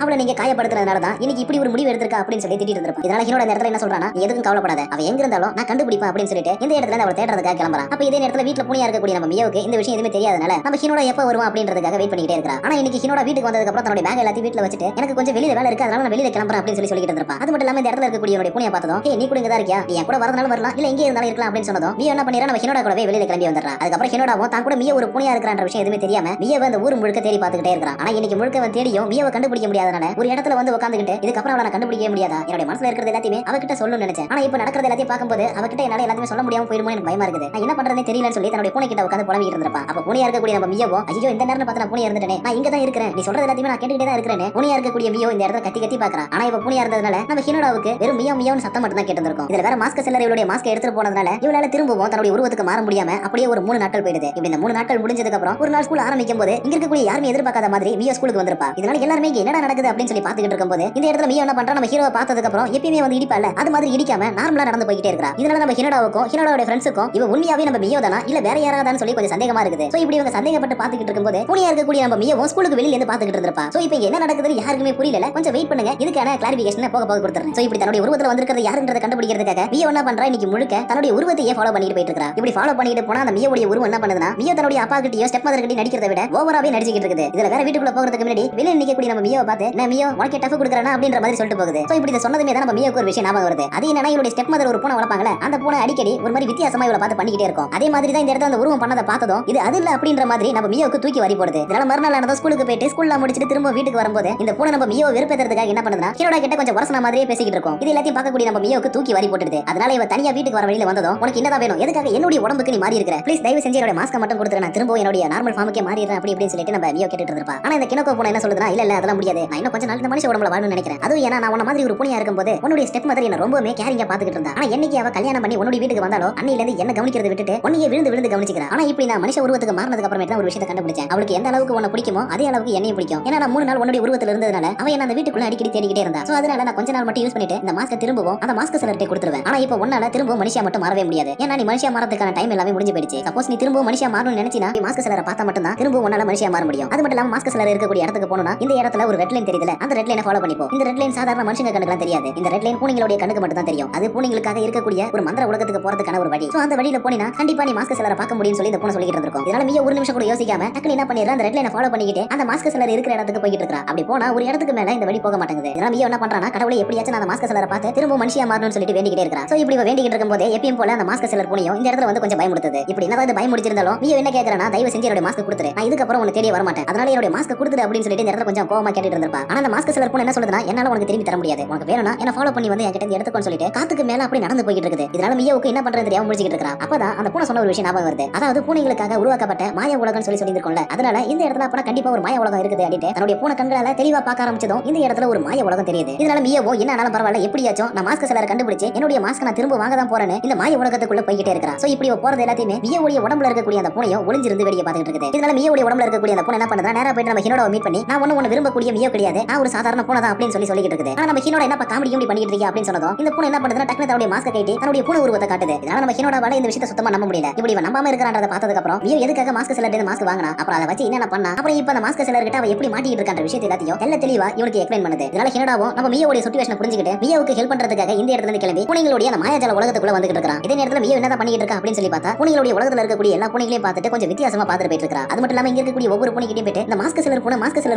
அவளை நீங்க காயப்படுத்துறதுனால தான் இன்னைக்கு இப்படி ஒரு முடிவு எடுத்திருக்கா அப்படின்னு சொல்லி திட்டிட்டு இருந்திருப்பா. இதனால ஹினோட இந்த இடத்துல என்ன சொல்றானா நீ எதுக்கும் கவலைப்படாத, அவ எங்க இருந்தாலும் நான் கண்டுபிடிப்பேன் அப்படின்னு சொல்லிட்டு இந்த இடத்துல அவளை தேடுறதுக்காக கிளம்புறான். அப்ப இதே நேரத்துல வீட்டுல பூனியா இருக்கக்கூடிய நம்ம மியோவுக்கு இந்த விஷயம் எதுவுமே தெரியாதனால நம்ம ஹினோட எப்ப வருவான் அப்படின்றதுக்காக வெயிட் பண்ணிட்டே இருக்கா. ஆனா இன்னைக்கு ஹினோட வீட்டுக்கு வந்ததுக்கு அப்புறம் தன்னுடைய பேக் எல்லாத்தையும் வீட்டுல வச்சுட்டு எனக்கு கொஞ்சம் வெளியில வேலை இருக்கு அதனால நான் வெளியில கிளம்புறேன் அப்படின்னு சொல்லிட்டு இருந்திருப்பா. அது மட்டும் இல்லாம இந்த இடத்துல இருக்கக்கூடிய பூனியா பார்த்ததும் நீ கூட இங்க தான் இருக்கியா, நீ என் கூட வரதுனால வரலாம் இல்ல எங்கே இருந்தாலும் இருக்கலாம் அப்படின்னு சொன்னதும் மியோ என்ன பண்ணிடுறா நம்ம ஹினோட கூடவே வெளியில கிளம்பி வந்துடுறா. அதுக்கப்புறம் ஹினோடாவும் தான் கூட மியோ ஒரு பூனியா இருக்கிறன்ற விஷயம் எதுவுமே தெரியாம மியோ அந்த ஊர் முழுக்க தேடி பார்த்துக்கிட்டே இருக்கான். ஆனா இன்னைக்கு முழுக்க தேடியும் மியோவை கண்டுபிடிக்க முடியாதனால ஒரு இடத்துல வந்து உட்காந்துக்கிட்டு இதுக்கப்புறம் அவளை கண்டுபிடிக்க முடியாதா என்னோட மனசுல இருக்கிறது எல்லாத்தையுமே அவகிட்ட சொல்லணும்னு நினைச்சேன். ஆனா இப்ப நடக்கிறது எல்லாத்தையும் பார்க்கும்போது அவகிட்ட என்னால எல்லாத்தையுமே சொல்ல முடியாம போயிடுமோ எனக்கு பயமா இருக்குது. நான் என்ன பண்றதுனே தெரியலன்னு சொல்லி தன்னுடைய பூனை கிட்ட உட்காந்து புலம்பிட்டு இருந்திருப்பா. அப்ப பூனையா இருக்கக்கூடிய நம்ம மியோவோ ஐயோ இந்த நேரம் பார்த்து நான் பூனையா இருந்துட்டேனே, நான் இங்க தான் இருக்கிறேன், நீ சொல்றது எல்லாத்தையுமே நான் கேட்டுக்கிட்டே தான் இருக்கிறேன். பூனையா இருக்கக்கூடிய மியோ இந்த இடத்துல கத்தி கத்தி பாக்குறா. ஆனா இப்ப பூனையா இருந்ததுனால நம்ம ஹினோடாவுக்கு வெறும் மியோ மியோன்னு சத்தம் மட்டும் தான் கேட்டிருக்கும். இதுல வேற மாஸ்க் செல்லர் இவளுடைய மாஸ்க் எடுத்துட்டு போனதுனால இவளால திரும்பவும் தன்னுடைய உருவத்துக்கு மாற முடியாம அப்படியே ஒரு 3 நாட்கள் போயிடுது. இப்படி இந்த 3 நாட்கள் முடிஞ்சதுக்கு அப்புறம் ஒரு நாள் ஸ்கூல் ஆரம்பிக்கும் போது இங்க இருக்கக்கூடிய யாருமே எதிர்பார்க்காத மாதிரி மியோ ஸ்கூலுக்கு வந்திருப்பா. இதனால எல்லாருமே இங்க என்னடா நடக்குது அப்படின்னு சொல்லி பாத்துக்கிட்டு இருக்கும்போது இந்த இடத்துல மியோ என்ன பண்றா, நம்ம ஹீரோவை பார்த்ததுக்கு அப்புறம் எப்பயுமே வந்து இடிப்பால அது மாதிரி இடிக்காம நார்மலா நடந்து போயிட்டே இருக்கா. இதனால நம்ம ஹினோடாவுக்கும் ஹினோடாவோட ஃப்ரெண்ட்ஸுக்கும் இவ உண்மையாவே நம்ம மியோ தானா இல்ல வேற யாராதான்னு சொல்லி கொஞ்சம் சந்தேகமா இருக்குது. சோ இப்படி இவங்க சந்தேகப்பட்டு பாத்துக்கிட்டு இருக்கும்போது பூனையா இருக்கக்கூடிய நம்ம மியோவும் ஸ்கூலுக்கு வெளியில இருந்து பாத்துக்கிட்டு இருந்திருப்பா. சோ இப்போ என்ன நடக்குதுன்னு யாருக்குமே புரியல. கொஞ்சம் வெயிட் பண்ணுங்க, இதுக்கான கிளாரிபிகேஷன் போக போக கொடுத்துறேன். சோ இப்படி தன்னுடைய உருவத்துல வந்திருக்கிறது யாருன்றதை கண்டுபிடிக்கிறதுக்காக மியோ என்ன பண்றா, இன்னைக்கு முழுக்க தன்னுடைய உருவத்தையே ஃபாலோ பண்ணிட்டு போயிட்டு இருக்கா. இப்படி ஃபாலோ பண்ணிட்டு போனா அந்த மியோவுடைய உருவம் என்ன பண்ணுதுன்னா மியோ தன்னுடைய அப்பா கிட்டயும் ஸ்டெப் மதர் கிட்ட நடிக்கிறதை விட ஓவராவே நடிச்சிட்டு இருக்குது. இதுல வேற வீட்டுக்குள்ள போகிறதுக்கு முன்னாடி வெளியில நிக்கக்கூடிய நம்ம மியோவை பார்த்து நான் மியோ உனக்கு டஃப் கொடுக்குறேனா அப்படின்ற மாதிரி சொல்லிட்டு போகுது. சோ இப்படி சொன்னதுமே தான் நம்ம மியோக்கு ஒரு விஷயம் ஞாபகம் வருது. அது என்னன்னா இவளுடைய ஸ்டெப் மதர் ஒரு பூனை வளர்ப்பாங்கல, அந்த பூனை அடிக்கடி ஒரு மாதிரி வித்தியாசமா இவளை பார்த்து பண்ணிக்கிட்டே இருக்கும். அதே மாதிரி தான் இந்த இடத்துல அந்த உருவம் பண்ணதை பார்த்ததும் இது அது இல்ல அப்படின்ற மாதிரி நம்ம மியோக்கு தூக்கி வாரி போடுது. இதனால மறுநாள் நடந்த ஸ்கூலுக்கு போயிட்டு ஸ்கூல்ல முடிச்சிட்டு திரும்ப வீட்டுக்கு வரும்போது இந்த பூனை நம்ம மியோ வெறுப்பேத்துறதுக்காக என்ன பண்ணுதுன்னா ஹீரோட கிட்ட கொஞ்சம் வரசன மாதிரியே பேசிக்கிட்டு இருக்கும். இது எல்லாத்தையும் பார்க்கக்கூடிய நம்ம மியோக்கு தூக்கி வாரி போட்டுது. அதனால இவ தனியா வீட்டுக்கு வர வழியில வந்ததும் உனக்கு என்னதான் வேணும், எதுக்காக என்னுடைய உடம்புக்கு நீ மாறி இருக்கிற, ப்ளீஸ் தயவு செஞ்சு என்னோட மாஸ்க மட்டும் கொடுத்துரு, நான் திரும்ப என்னோட நார்மல் ஃபார்முக்கே மாறிடுறேன் அப்படி இப்படின்னு சொல்லிட்டு நம்ம மியோ கேட்டுட்டு இருப்பா. ஆனா இந்த கினோகோ பூனை என்ன சொல்லுதுன்னா இல்ல அதெல்லாம் முடியாது, நான் இன்னும் கொஞ்சம் நாள் இந்த மனுஷ உடம்புல வாழணும்னு நினைக்கிறேன். அதுவும் ஏன்னா நான் உன்ன மாதிரி ஒரு பூனையா இருக்கும்போது உன்னுடைய ஸ்டெப் மதர் என்ன ரொம்பவே கேரிங்கா பாத்துக்கிட்டு இருந்தா. ஆனா என்னைக்கு அவ கல்யாணம் பண்ணி உன்னுடைய வீட்டுக்கு வந்தாலோ அன்னையில இருந்து என்ன கவனிக்கிறத விட்டுட்டு உன்னையே விழுந்து விழுந்து கவனிச்சுக்கிறா. ஆனா இப்படி நான் மனுஷ உருவத்துக்கு மாறினதுக்கு அப்புறமே தான் ஒரு விஷயத்தை கண்டுபிடிச்சேன், அவளுக்கு எந்த அளவுக்கு உன்னை பிடிக்குமோ அதே அளவுக்கு என்னையும் பிடிக்கும். ஏன்னா நான் 3 நாள் உன்னுடைய உருவத்துல இருந்ததுனால அவ என்ன அந்த வீட்டுக்குள்ள அடிக்கடி தேடிக்கிட்டே இருந்தா. சோ அதனால நான் கொஞ்ச நாள் மட்டும் யூஸ் பண்ணிட்டு இந்த மாஸ்க திரும்பவும் அந்த மாஸ்க் செல்லர்ட்டே கொடுத்துருவேன். ஆனா இப்போ உன்னால திரும்பவும் மனுஷியா மட்டும் மாறவே முடியாது. ஏன்னா நீ மனுஷியா மாறதுக்கான டைம் எல்லாமே முடிஞ்சு போயிடுச்சு. சப்போஸ் நீ திரும்பவும் மனுஷியா மாறணும்னு நினைச்சினா நீ மாஸ்க் செல்லரை பார்த்தா மட்டும் தான் திரும்பவும் உன்னால மனுஷியா மாற முடியும். அது மட்டும் இல்லாம மாஸ்க் செல்லர் இருக்கக்கூடிய இடத்துக்கு போனா இந்த இடத்துல ஒரு ரெட் லைன் தெரியுதுல, அந்த ரெட் லைனை ஃபாலோ பண்ணிப்போ. இந்த ரெட் லைன் சாதாரண மனுஷங்க கண்ணுக்கு தெரியாது, இந்த ரெட் லைன் பூனைகளுடைய கண்ணுக்கு மட்டும் தான் தெரியும். அது பூனைகளுக்காக இருக்கக்கூடிய ஒரு மந்திர உலகத்துக்கு போறதுக்கான ஒரு வழி. சோ அந்த வழியில போனினா கண்டிப்பா நீ மாஸ்க் செல்லரை பார்க்க முடியும்னு சொல்லி இந்த பூனை சொல்லிட்டு இருக்கும். இதனால மியோ ஒரு நிமிஷம் கூட யோசிக்காம டக்குனு என்ன பண்ணிடுறா, அந்த ரெட் லைனை ஃபாலோ பண்ணிக்கிட்டு அந்த மாஸ்க் செல்லர் இருக்கிற இடத்துக்கு போயிட்டு இருக்கா. அப்படி போனா ஒரு இடத்துக்கு மேல இந்த வழி போக மாட்டேங்குது. இதனால மியோ என்ன பண்றானா கடவுளை எப்படியாச்சும் அந்த மாஸ்க் செல்லரை பார்த்து திரும்ப மனுஷியா மாறணும்னு சொல்லிட்டு வேண்டிக்கிட்டே இருக்கா. சோ இப்படி வேண்டிக்கிட்டு இருக்கும்போது எப்பயும் போல அந்த மாஸ்க் செல்லர் பூனையும் இந்த இடத்துல வந்து கொஞ்சம் பயமுடுத்துது. இப்படி என்னதான் பயம் முடிச்சிருந்தாலும் மியோ என்ன கேக்குறானா தயவு செஞ்சு என்னோட மாஸ்க் கொடுத்துரு, நான் இதுக்கப்புறம் உனக்கு தேடி வர மாட்டேன், அதனால என்னோட மாஸ்க் கொடுத்துரு அப்படின்னு சொல்லிட்டு இந்த இடத்துல கொஞ்சம் கோவமா கேட்டுட்டு இருந்திருப்பா. ஆனா அந்த மாஸ்க் செல்லர் பூனை என்ன சொல்லுதுன்னா என்னால உனக்கு திரும்பி தர முடியாது, உனக்கு வேணும்னா என்ன ஃபாலோ பண்ணி வந்து என்கிட்ட எடுத்துக்கோன்னு சொல்லிட்டு காத்துக்கு மேல அப்படி நடந்து போயிட்டு இருக்குது. இதனால மியோவுக்கு என்ன பண்றது தெரியாம முடிச்சிட்டு இருக்கா. அப்பதான் அந்த பூனை சொன்ன ஒரு விஷயம் ஞாபகம் வருது. அதாவது பூனைகளுக்காக உருவாக்கப்பட்ட மாய உலகம்னு சொல்லியிருக்கோம்ல, அதனால இந்த இடத்துல அப்ப கண்டிப்பா ஒரு மாய உலகம் இருக்குது அப்படின்னு தன்னுடைய பூனை கண்களால தெளிவா பார்க்க ஆரம்பிச்சதும் இந்த இடத்துல ஒரு மாய உலகம் தெரியுது. இதனால மியோவோ என்ன ஆனாலும் பரவாயில்ல எப்படியாச்சும் நான் மாஸ்க் செல்லரை கண்டுபிடிச்சு என்னுடைய மாஸ்க் நான் திரும்ப வாங்க தான் போறேன்னு இந்த மாய உலகத்துக்குள்ள போய்கிட்டே இருக்கா. சோ இப்படி போறது எல்லாத்தையுமே மியோவுடைய உடம்புல இருக்கக்கூடிய அந்த பூனையும் ஒளிஞ்சிருந்து வேடிக்கை பார்த்துட்டு இருக்குது. இதனால மியோவுடைய உடம்புல இருக்கக்கூடிய அந்த பூனை என்ன பண்ணுதா, நேரா போயிட்டு நம்ம ஹீனோட மீட் பண்ணி நான் ஒண்ணு விரும்பக்கூடிய மியோ கிடையாது, நான் ஒரு சாதாரண பூனை தான் அப்படின்னு சொல்லிட்டு இருக்குது. ஆனா நம்ம ஹீனோட என்ன காமெடி பண்ணிட்டு இருக்கீங்க அப்படின்னு சொன்னதும் இந்த பூனை என்ன பண்ணுதுன்னா டக்குனு தன்னுடைய மாஸ்க் கைட்டி தன்னுடைய பூனை உருவத்தை காட்டுது. இதனால நம்ம ஹீனோட வாழ இந்த விஷயத்தை சுத்தமா நம்ப முடியல. இப்படி இவன் நம்பாம இருக்கிறான்றத பார்த்ததுக்கு அப்புறம் மியோ எதுக்காக மாஸ்க் செல்லர் மாஸ்க் வாங்கினா, அப்புறம் அதை வச்சு என்ன பண்ணா, அப்புறம் இப்ப அந்த மாஸ்க் செல்லர் கிட்ட அவ எப்படி மாட்டிட்டு இருக்கான்ற விஷயத்தை எல்லாத்தையும் தெல்ல தெளிவா இவனுக்கு எக்ஸ்பிளைன் பண்ணுது. இதனால ஹீனோடாவும் நம்ம மியோவுடைய சிச்சுவேஷனை புரிஞ்சுக்கிட்டு மியோவுக்கு ஹெல்ப் பண்றதுக்காக இந்த இடத்துல இருந்து கிளம்பி பூனைகளுடைய அந்த மாயாஜால உலகத்துக்குள்ள வந்துட்டு இருக்கான். இதே நேரத்துல மியோ என்ன பண்ணிட்டு இருக்கா அப்படின்னு சொல்லி பார்த்தா பூனைகளுடைய உலகத்துல இருக்கக்கூடிய எல்லா பூனைகளையும் பார்த்துட்டு கொஞ்சம் வித்தியாசமா பார்த்துட்டு போயிட்டு இருக்கா. அது மட்டும் இல்லாம இங்க இருக்கக்கூடிய ஒவ்வொரு பூனைகிட்டையும் போயிட்டு இந்த மாஸ்க் செல்லர்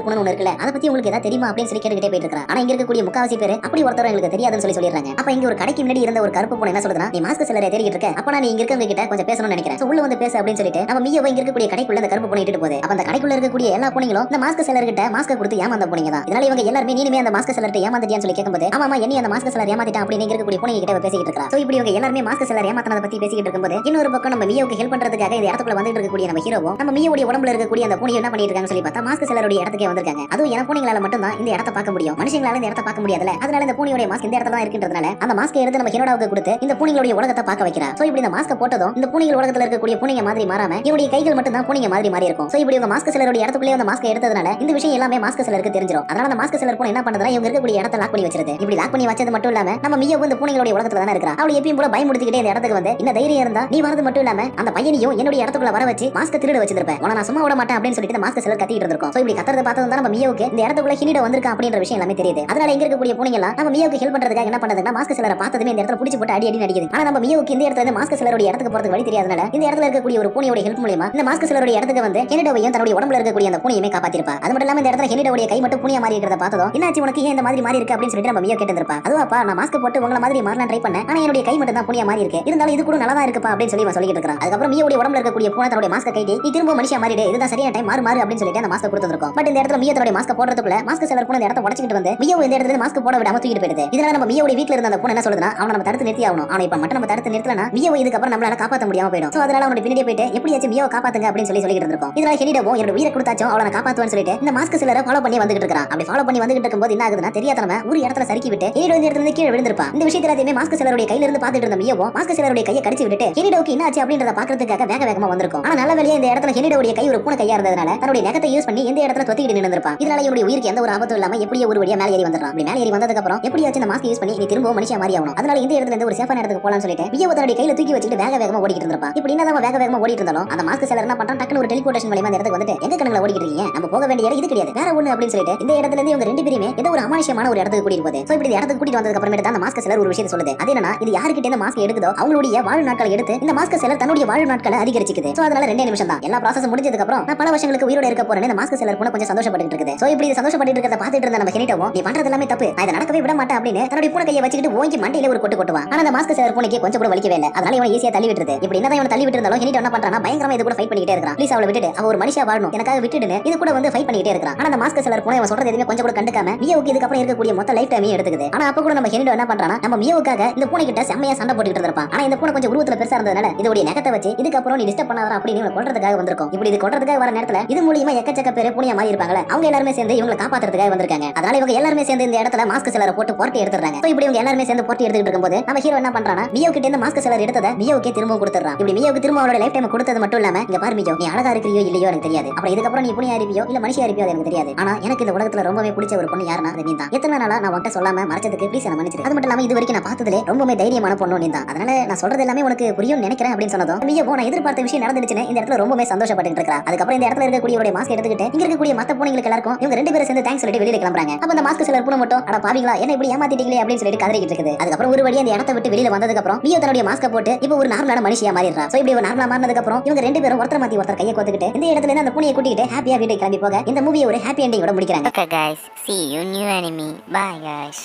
பூனை ஒன்னு இருக்குல்ல, அதை பத்தி உங்களுக்கு ஏதாவது தெரியுமா அப்படின்னு சொல்லி கேட்டுக்கிட்டே போயிட்டு இருக்கா. ஆனா இங்க இருக்கக்கூடிய முக்காவாசி பேர் அப்படி ஒருத்தர் எங்களுக்கு தெரியாதுன்னு சொல்லிடுறாங்க. அப்ப இங்க ஒரு கடைக்கு முன்னாடி இருந்த ஒரு கருப்பு பூனை என்ன சொல்றதுனா நீ மாஸ்க் செல்லரை தேடிட்டு இருக்க, அப்ப நான் இங்க இருக்கவங்க கிட்ட கொஞ்சம் பேசணும்னு நினைக்கிறேன், சோ உள்ள வந்து பேச அப்படின்னு சொல்லிட்டு நம்ம மியோ இங்க இருக்கக்கூடிய கடைக்குள்ள அந்த கருப்பு பூனை இட்டுட்டு போகுது. அப்ப அந்த கடைக்குள்ள இருக்கக்கூடிய எல்லா பூனைகளும் இந்த மாஸ்க் செல்லர் கிட்ட மாஸ்க் கொடுத்து ஏமாந்த பூனைங்க தான். இதனால இவங்க எல்லாரும் நீனுமே அந்த மாஸ்க் செல்லர்ட்ட ஏமாத்திட்டியான்னு சொல்லி கேட்கும்போது ஆமா என்னி அந்த மாஸ்க் செல்லர் ஏமாத்திட்டான் அப்படின்னு இங்க இருக்கக்கூடிய பூனைங்க கிட்ட பேசிக்கிட்டு இருக்கா. சோ இப்படி இவங்க எல்லாரும் மாஸ்க் செல்லர் ஏமாத்தனத பத்தி பேசிக்கிட்டு இருக்கும்போது இன்னொரு பக்கம் நம்ம மியோவுக்கு ஹெல்ப் பண்றதுக்காக இந்த இடத்துக்குள்ள வந்துட்டு இருக்கக்கூடிய நம்ம ஹீரோவும் நம்ம மியோவுடைய உடம்புல இருக்கக்கூடிய அந்த பூனை என்ன பண்ணிட்டு இருக்காங்கன்னு சொல்லி பார்த்தா மாஸ்க் செல்லருடைய இடத்துக்கே வந்திருக்காங்க. அதுவும் என பூனைகளால மட்டும் தான் இந்த இடத்தை பார்க்க முடியும், மனுஷங்களால இந்த இடத்தை பார்க்க முடியாதுல. அதனால இந்த பூனையோட மாஸ்க் இந்த இடத்துல தான் இருக்குன்றதுனால அந்த மாஸ்கை எடுத்து நம்ம ஹீரோவுக்கு கொடுத்து இந்த பூனைகளுடைய உலகத்தை பார்க்க வைக்கிறா. சோ இப்படி இந்த மாஸ்க போட்டதும் இந்த பூனைகள் உலகத்துல இருக்கக்கூடிய பூனைங்க மாதிரி மாறாம இவருடைய கைகள் மட்டும் தான் பூனைங்க மாதிரி மாறி இருக்கும். சோ இப்படி இவங்க மாஸ்க் செல்லருடைய இடத்துக்குள்ளே அந்த மாஸ்கை எடுத்ததுனால இந்த விஷயம் எல்லாமே மாஸ்க் செல்லருக்கு தெரிஞ்சிடும். அதனால அந்த மாஸ்க் செல்லர் பூனை என்ன பண்றதுனா இவங்க இருக்கக்கூடிய இடத்தை லாக் பண்ணி வச்சிருது. இப்படி லாக் பண்ணி வச்சது மட்டும் இல்லாம நம்ம மியோ இந்த பூனைகளுடைய உலகத்துல தான் இருக்கா. அவளை எப்பயும் போல பயமுடுத்திக்கிட்டே இந்த இடத்துக்கு வந்து இந்த தைரியம் இருந்தா நீ வரது மட்டும் இல்லாம அந்த பையனையும் என்னுடைய இடத்துக்குள்ள வர வச்சு மாஸ்க் திருட வச்சிருப்பேன், உன நான் சும்மா விட மாட்டேன் அப்படின்னு சொல்லிட்டு மாஸ்க் செல்லர் கத்திட்டு இருந்திருக்கும். சோ இப்படி கத்துறத பார்த்ததும் தான் நம்ம மியோவுக்கு இந்த இடத்துக்குள்ள ஹினிட வந்திருக்கா அப்படின்ற விஷயம் எல்லாமே தெரியுது. அதனால இங்க இருக்கக்கூடிய பூனைங்க எல்லாம் நம்ம மியோவுக்கு ஹெல்ப் பண்றதுக்காக என்ன பண்ணதுன்னா மாஸ்க் செல்லரை பார்த்ததுமே இந்த இடத்துல புடிச்சு போட்டு அடி நடிக்குது. ஆனா நம்ம மியோவுக்கு இந்த இடத்துல மாஸ்க் செல்லருடைய இடத்துக்கு போறதுக்கு வழி தெரியாதனால இந்த இடத்துல இருக்கக்கூடிய ஒரு பூனையோட ஹெல்ப் மூலமா இந்த மாஸ்க் செல்லருடைய இடத்துக்கு வந்து ஹெனிடோவையும் தன்னுடைய உடம்புல இருக்கக்கூடிய அந்த பூனையுமே காப்பாத்திருப்பா. அது மட்டும் இல்லாம இந்த இடத்துல ஹெனிடோடைய கை மட்டும் பூனையா மாறி இருக்கிறத பார்த்ததும் என்னாச்சு உனக்கு ஏன் இந்த மாதிரி மாறி இருக்கு அப்படின்னு சொல்லிட்டு நம்ம மியோ கேட்டிருப்பா. அதுவாப்பா நான் மாஸ்க் போட்டு உங்கள மாதிரி மாறலாம் ட்ரை பண்ணேன், ஆனா என்னுடைய கை மட்டும் தான் பூனையா மாறி இருக்கு, இருந்தாலும் இது கூட நல்லா இருக்குப்பா அப்படின்னு சொல்லி சொல்லிட்டு இருக்கான். அதுக்கப்புறம் மியோவுடைய உடம்புல இருக்கக்கூடிய பூனை தன்னுடைய மாஸ்க் கைட்டி நீ திரும்ப மனுஷியா மாறிடு, இதுதான் சரியான டைம் மாறு அப்படின்னு சொல்லிட்டு அந்த மாஸ்க் கொடுத்துருக்கோம். பட் இந்த இடத்துல மியோ தன்னுடைய மாஸ்க் போடுறதுக்குள்ள மாஸ்க் செலர் பூனை இந்த இடத்த உடைச்சிட்டு வந்து மியோ இந்த இடத்துல மாஸ்க் போட விடாம தூக்கிட்டு போயிடுது. இதனால நம்ம மியோட வீட்ல இருந்த அந்த பூனை என்ன சொல்லுதுன்னா அவனை நம்ம தடுத்து நிறுத்தி ஆகணும். ஆனா இப்ப மட்டும் நம்ம தடுத்து நிறுத்தலனா மியோ இதுக்கு அப்புறம் நம்மளால காப்பாற்ற முடியாம போயிடும். சோ அதனால அவனுடைய பின்னாடியே போயிட்டு எப்படியாச்சும் மியோ காப்பாத்துங்க அப்படின்னு சொல்லிட்டு இருந்திருக்கும். இதனால ஹெனிடவும் என்னோட உயிரை கொடுத்தாச்சும் அவளை காப்பாத்துவான்னு சொல்லிட்டு இந்த மாஸ்க் செலரை ஃபாலோ பண்ணி வந்துட்டு இருக்கான். அப்படி ஃபாலோ பண்ணி வந்துட்டு இருக்கும்போது என்ன ஆகுதுன்னா தெரியாதனமா ஒரு இடத்துல சறுக்கி விட்டு ஹெனிடோ இந்த இடத்துல கீழே விழுந்திருப்பான். இந்த விஷயத்துல எல்லாத்தையுமே மாஸ்க் செலருடைய கையில இருந்து பாத்துட்டு இருந்த மியோ மாஸ்க் செலருடைய கையை கடிச்சு விட்டுட்டு ஹெனிடோக்கு என்ன ஆச்சு அப்படின்றத பாக்குறதுக்காக வேக வேகமா வந்திருக்கும். ஆனா நல்ல வேலையா இந்த இடத்துல ஹெனிடோடைய கை ஒரு பூனை கையா இருந்ததுனால தன்னுடைய நகத்தை யூஸ் பண்ணி இந்த இடத்துல தொத்திக்கிட்டு நின்னுருப்பான். இதனால இவனுடைய உயிருக்கு எந்த ஒரு ஆபத்தும் இல்லாம எப்படியே ஒரு வழியா மேலே ஏறி வந்துறான். அப்படி மேலே ஏறி வந்ததுக்கு அப்புறம் எப்படியாச்சும் இந்த மாஸ்க் யூஸ் பண்ணி நீ திரும்ப மனுஷியா மாறி ஆகணும். அதனால இந்த இடத்துல இருந்து ஒரு சேஃபான இடத்துக்கு போலாம்னு சொல்லிட்டு மியோ தன்னுடைய கையில தூக்கி வச்சுட்டு வேக வேகமா ஓடிட்டு இருந்திருப்பான். இப்படி என்னதான் வேக வேகமா ஓடிட்டு இருந்தாலும் அந்த மாஸ்க் செலர் என்ன பண்றான், டக்குனு ஒரு டெலிபோர்டேஷன் மூலமா இந்த இடத்துக்கு வந்துட்டு எங்க கணக்குல ஓடிட்டு இருக்கீங்க, நம்ம போக வேண்டிய இடம் இது கிடையாது வேற ஒண்ணு அப்படின்னு சொல்லிட்டு இந்த இடத்துல இருந்து இவங்க ரெண்டு பேருமே ஏதோ ஒரு அமானுஷ்யமான ஒரு இடத்துக்கு கூட்டிட்டு போகுது. சோ இப்படி இந்த இடத்துக்கு கூட்டிட்டு வந்ததுக்கு அப்புறமேட்டு தான் அந்த மாஸ்க் செலர் ஒரு விஷயத்தை சொல்லுது. அது என்னன்னா இது யாருக்கிட்ட இந்த மாஸ்க் எடுக்குதோ அவங்களுடைய வாழ் நாட்களை எடுத்து இந்த மாஸ்க் செலர் தன்னுடைய வாழ் நாட்களை அதிகரிச்சுக்குது. சோ அதனால 2 நிமிஷம் தான் எல்லா ப்ராசஸ் முடிஞ்சதுக்கு அப்புறம் நான் பல வருஷங்களுக்கு உயிரோட இருக்க போறேன்னு இந்த மாஸ்க் செலர் பூனை கொஞ்சம் சந்தோஷப்பட்டு இருக்குது. சோ இப்படி சந்தோஷப்பட்டு இருக்கிறத பார்த்துட்டு இருந்த நம்ம ஹெனிடவும் நீ பண்றது எல்லாமே தப்பு, நான் இதை நடக்கவே விட மாட்டேன் அப்படின்னு தன்னுடைய பூனை கையை வச்சுக்கிட்டு ஓங்கி மண்டையில ஒரு கொட்டு கொட்டுவான். ஆனா அந்த மாஸ்க் செலர் பூனைக்கு கொஞ்சம் கூட வலிக்கவே இல்லை. அதனால இவன் ஈஸியா தள்ளி விட்டுருது. இப்படி என்னதான் இவன் தள்ளி விட்டு இருந்தாலும் ஹெனிடோ என்ன பண்றானா பயங்கரமா இது கூட ஃபைட் பண்ணிட்டே இருக்கான். ப்ளீஸ் அவளை விட்டுட்டு அவ ஒரு மனுஷியா வாழணும் எனக்காக விட்டுடுன்னு இது கூட வந்து ஃபைட் பண்ணிட்டே இருக்கான். ஆனா அந்த மாஸ்க் செலர் பூனை அவன் சொல்றது எதுவுமே கொஞ்சம் கூட கண்டுக்காம மியோவுக்கு இதுக்கு அப்புறம் இருக்கக்கூடிய மொத்த லைஃப் டைமையும் எடுத்துக்குது. ஆனா அப்ப கூட நம்ம ஹெனிடோ என்ன பண்றானா நம்ம மியோவுக்காக இந்த பூனை கிட்ட செம்மையா சண்டை போட்டுட்டு இருப்பான். ஆனா இந்த பூனை கொஞ்சம் உருவத்துல பெருசா இருந்ததுனால இதோட நகத்தை வச்சு இதுக்கு அப்புறம் நீ டிஸ்டர்ப் பண்ணாத அப்படின்னு இவனை கொல்றதுக்காக வந்திருக்கும். இப்படி இது கொல்றதுக்காக வர நேரத்துல இது மூலியமா எக்கச்சக்க பேர் பூனையா மாறி இருப்பாங்களே அவங்க எல்லாருமே சேர்ந்து இவங்களை காப்பாத்துறதுக்காக வந்திருக்காங்க. அதனால இவங்க எல்லாருமே சேர்ந்து இந்த இடத்துல மாஸ்க் செலரை போட்டு போர்ட்டி எடுத்துறாங்க. சோ இப்படி இவங்க எல்லாருமே சேர்ந்து போர்ட்டி எடுத்துட்டு இருக்கும்போது நம்ம ஹீரோ என்ன பண்றானா மியோ கிட்ட இந்த மாஸ்க் செலர் எடுத்ததை மியோவுக்கே திரும்பவும் கொடுத்துறான். இப்படி மியோவுக்கு திரும்ப அவரோட லைஃப் டைம் கொடுத்தது மட்டும் இல்லாம இங்க பாரு மியோ நீ அழகா இருக்கிறியோ இல்லையோ எனக்கு தெரியாது, அப்புறம் இதுக்கப்புறம் நீ பூனையா இருப்பியோ இல்ல மனுஷியா இருப்பியோ எனக்கு தெரியாது, ஆனா எனக்கு இந்த உலகத்துல ரொம்பவே பிடிச்ச ஒரு பொண்ணு யாருன்னா நீ தான். எத்தனை நாளா நான் உன்கிட்ட சொல்லாம மறைச்சதுக்கு ப்ளீஸ் என்ன மன்னிச்சிரு. அது மட்டும் இல்லாம இது வரைக்கும் நான் பார்த்ததுலே ரொம்பவே தைரியமான பொண்ணு நீ தான். அதனால நான் சொல்றது எல்லாமே உனக்கு புரியும் நினைக்கிறேன் அப்படின்னு சொன்னதும் மியோ நான் எதிர்பார்த்த விஷயம் நடந்துச்சுன்னு இந்த இடத்துல ரொம்பவே சந்தோஷப்பட்டு இருக்கா. அதுக்கப்புறம் இந்த இடத்துல இருக்கக்கூடிய மாஸ்க் எடுத்துக்கிட்டு இங்க இருக்கக்கூடிய மத்த பூனைகளுக்கு எல்லாருக்கும் இவங்க 2 பேரும் சேர்ந்து தேங்க்ஸ் சொல்லிட்டு வெளியில கிளம்புறாங்க. அப்ப அந்த மாஸ்க் செலர் பூனை மட்டும் அட பாவீங்களா என்ன இப்படி ஏமாத்திட்டீங்களே அப்படின்னு சொல்லிட்டு கதறிக்கிட்டு இருக்குது. அதுக்கப்புறம் ஒரு வழியா அந்த இடத்தை விட்டு வெளியில வந்ததுக்கு அப்புறம் மியோ தன்னுடைய மாஸ்க போட்டு இப்போ ஒரு நார்மலான மனுஷியா மாறிடுறா. சோ இப்படி ஒரு நார்மலா மாறினதுக்கு அப்புறம் இவங்க 2 பேரும் ஒருத்தர் மாத்தி ஒருத்தர் கையை கோத்துக்கிட்டு இந்த இடத்துல இருந்து அந்த பூனையை கூட்டிட்டு ஹாப்பியா வீட்டுக்கு கிளம்பி போக இந்த மூவியை ஒரு ஹாப்பி எண்டிங்கோட முடிக்கிறாங்க. Okay guys, see you new enemy. Bye guys.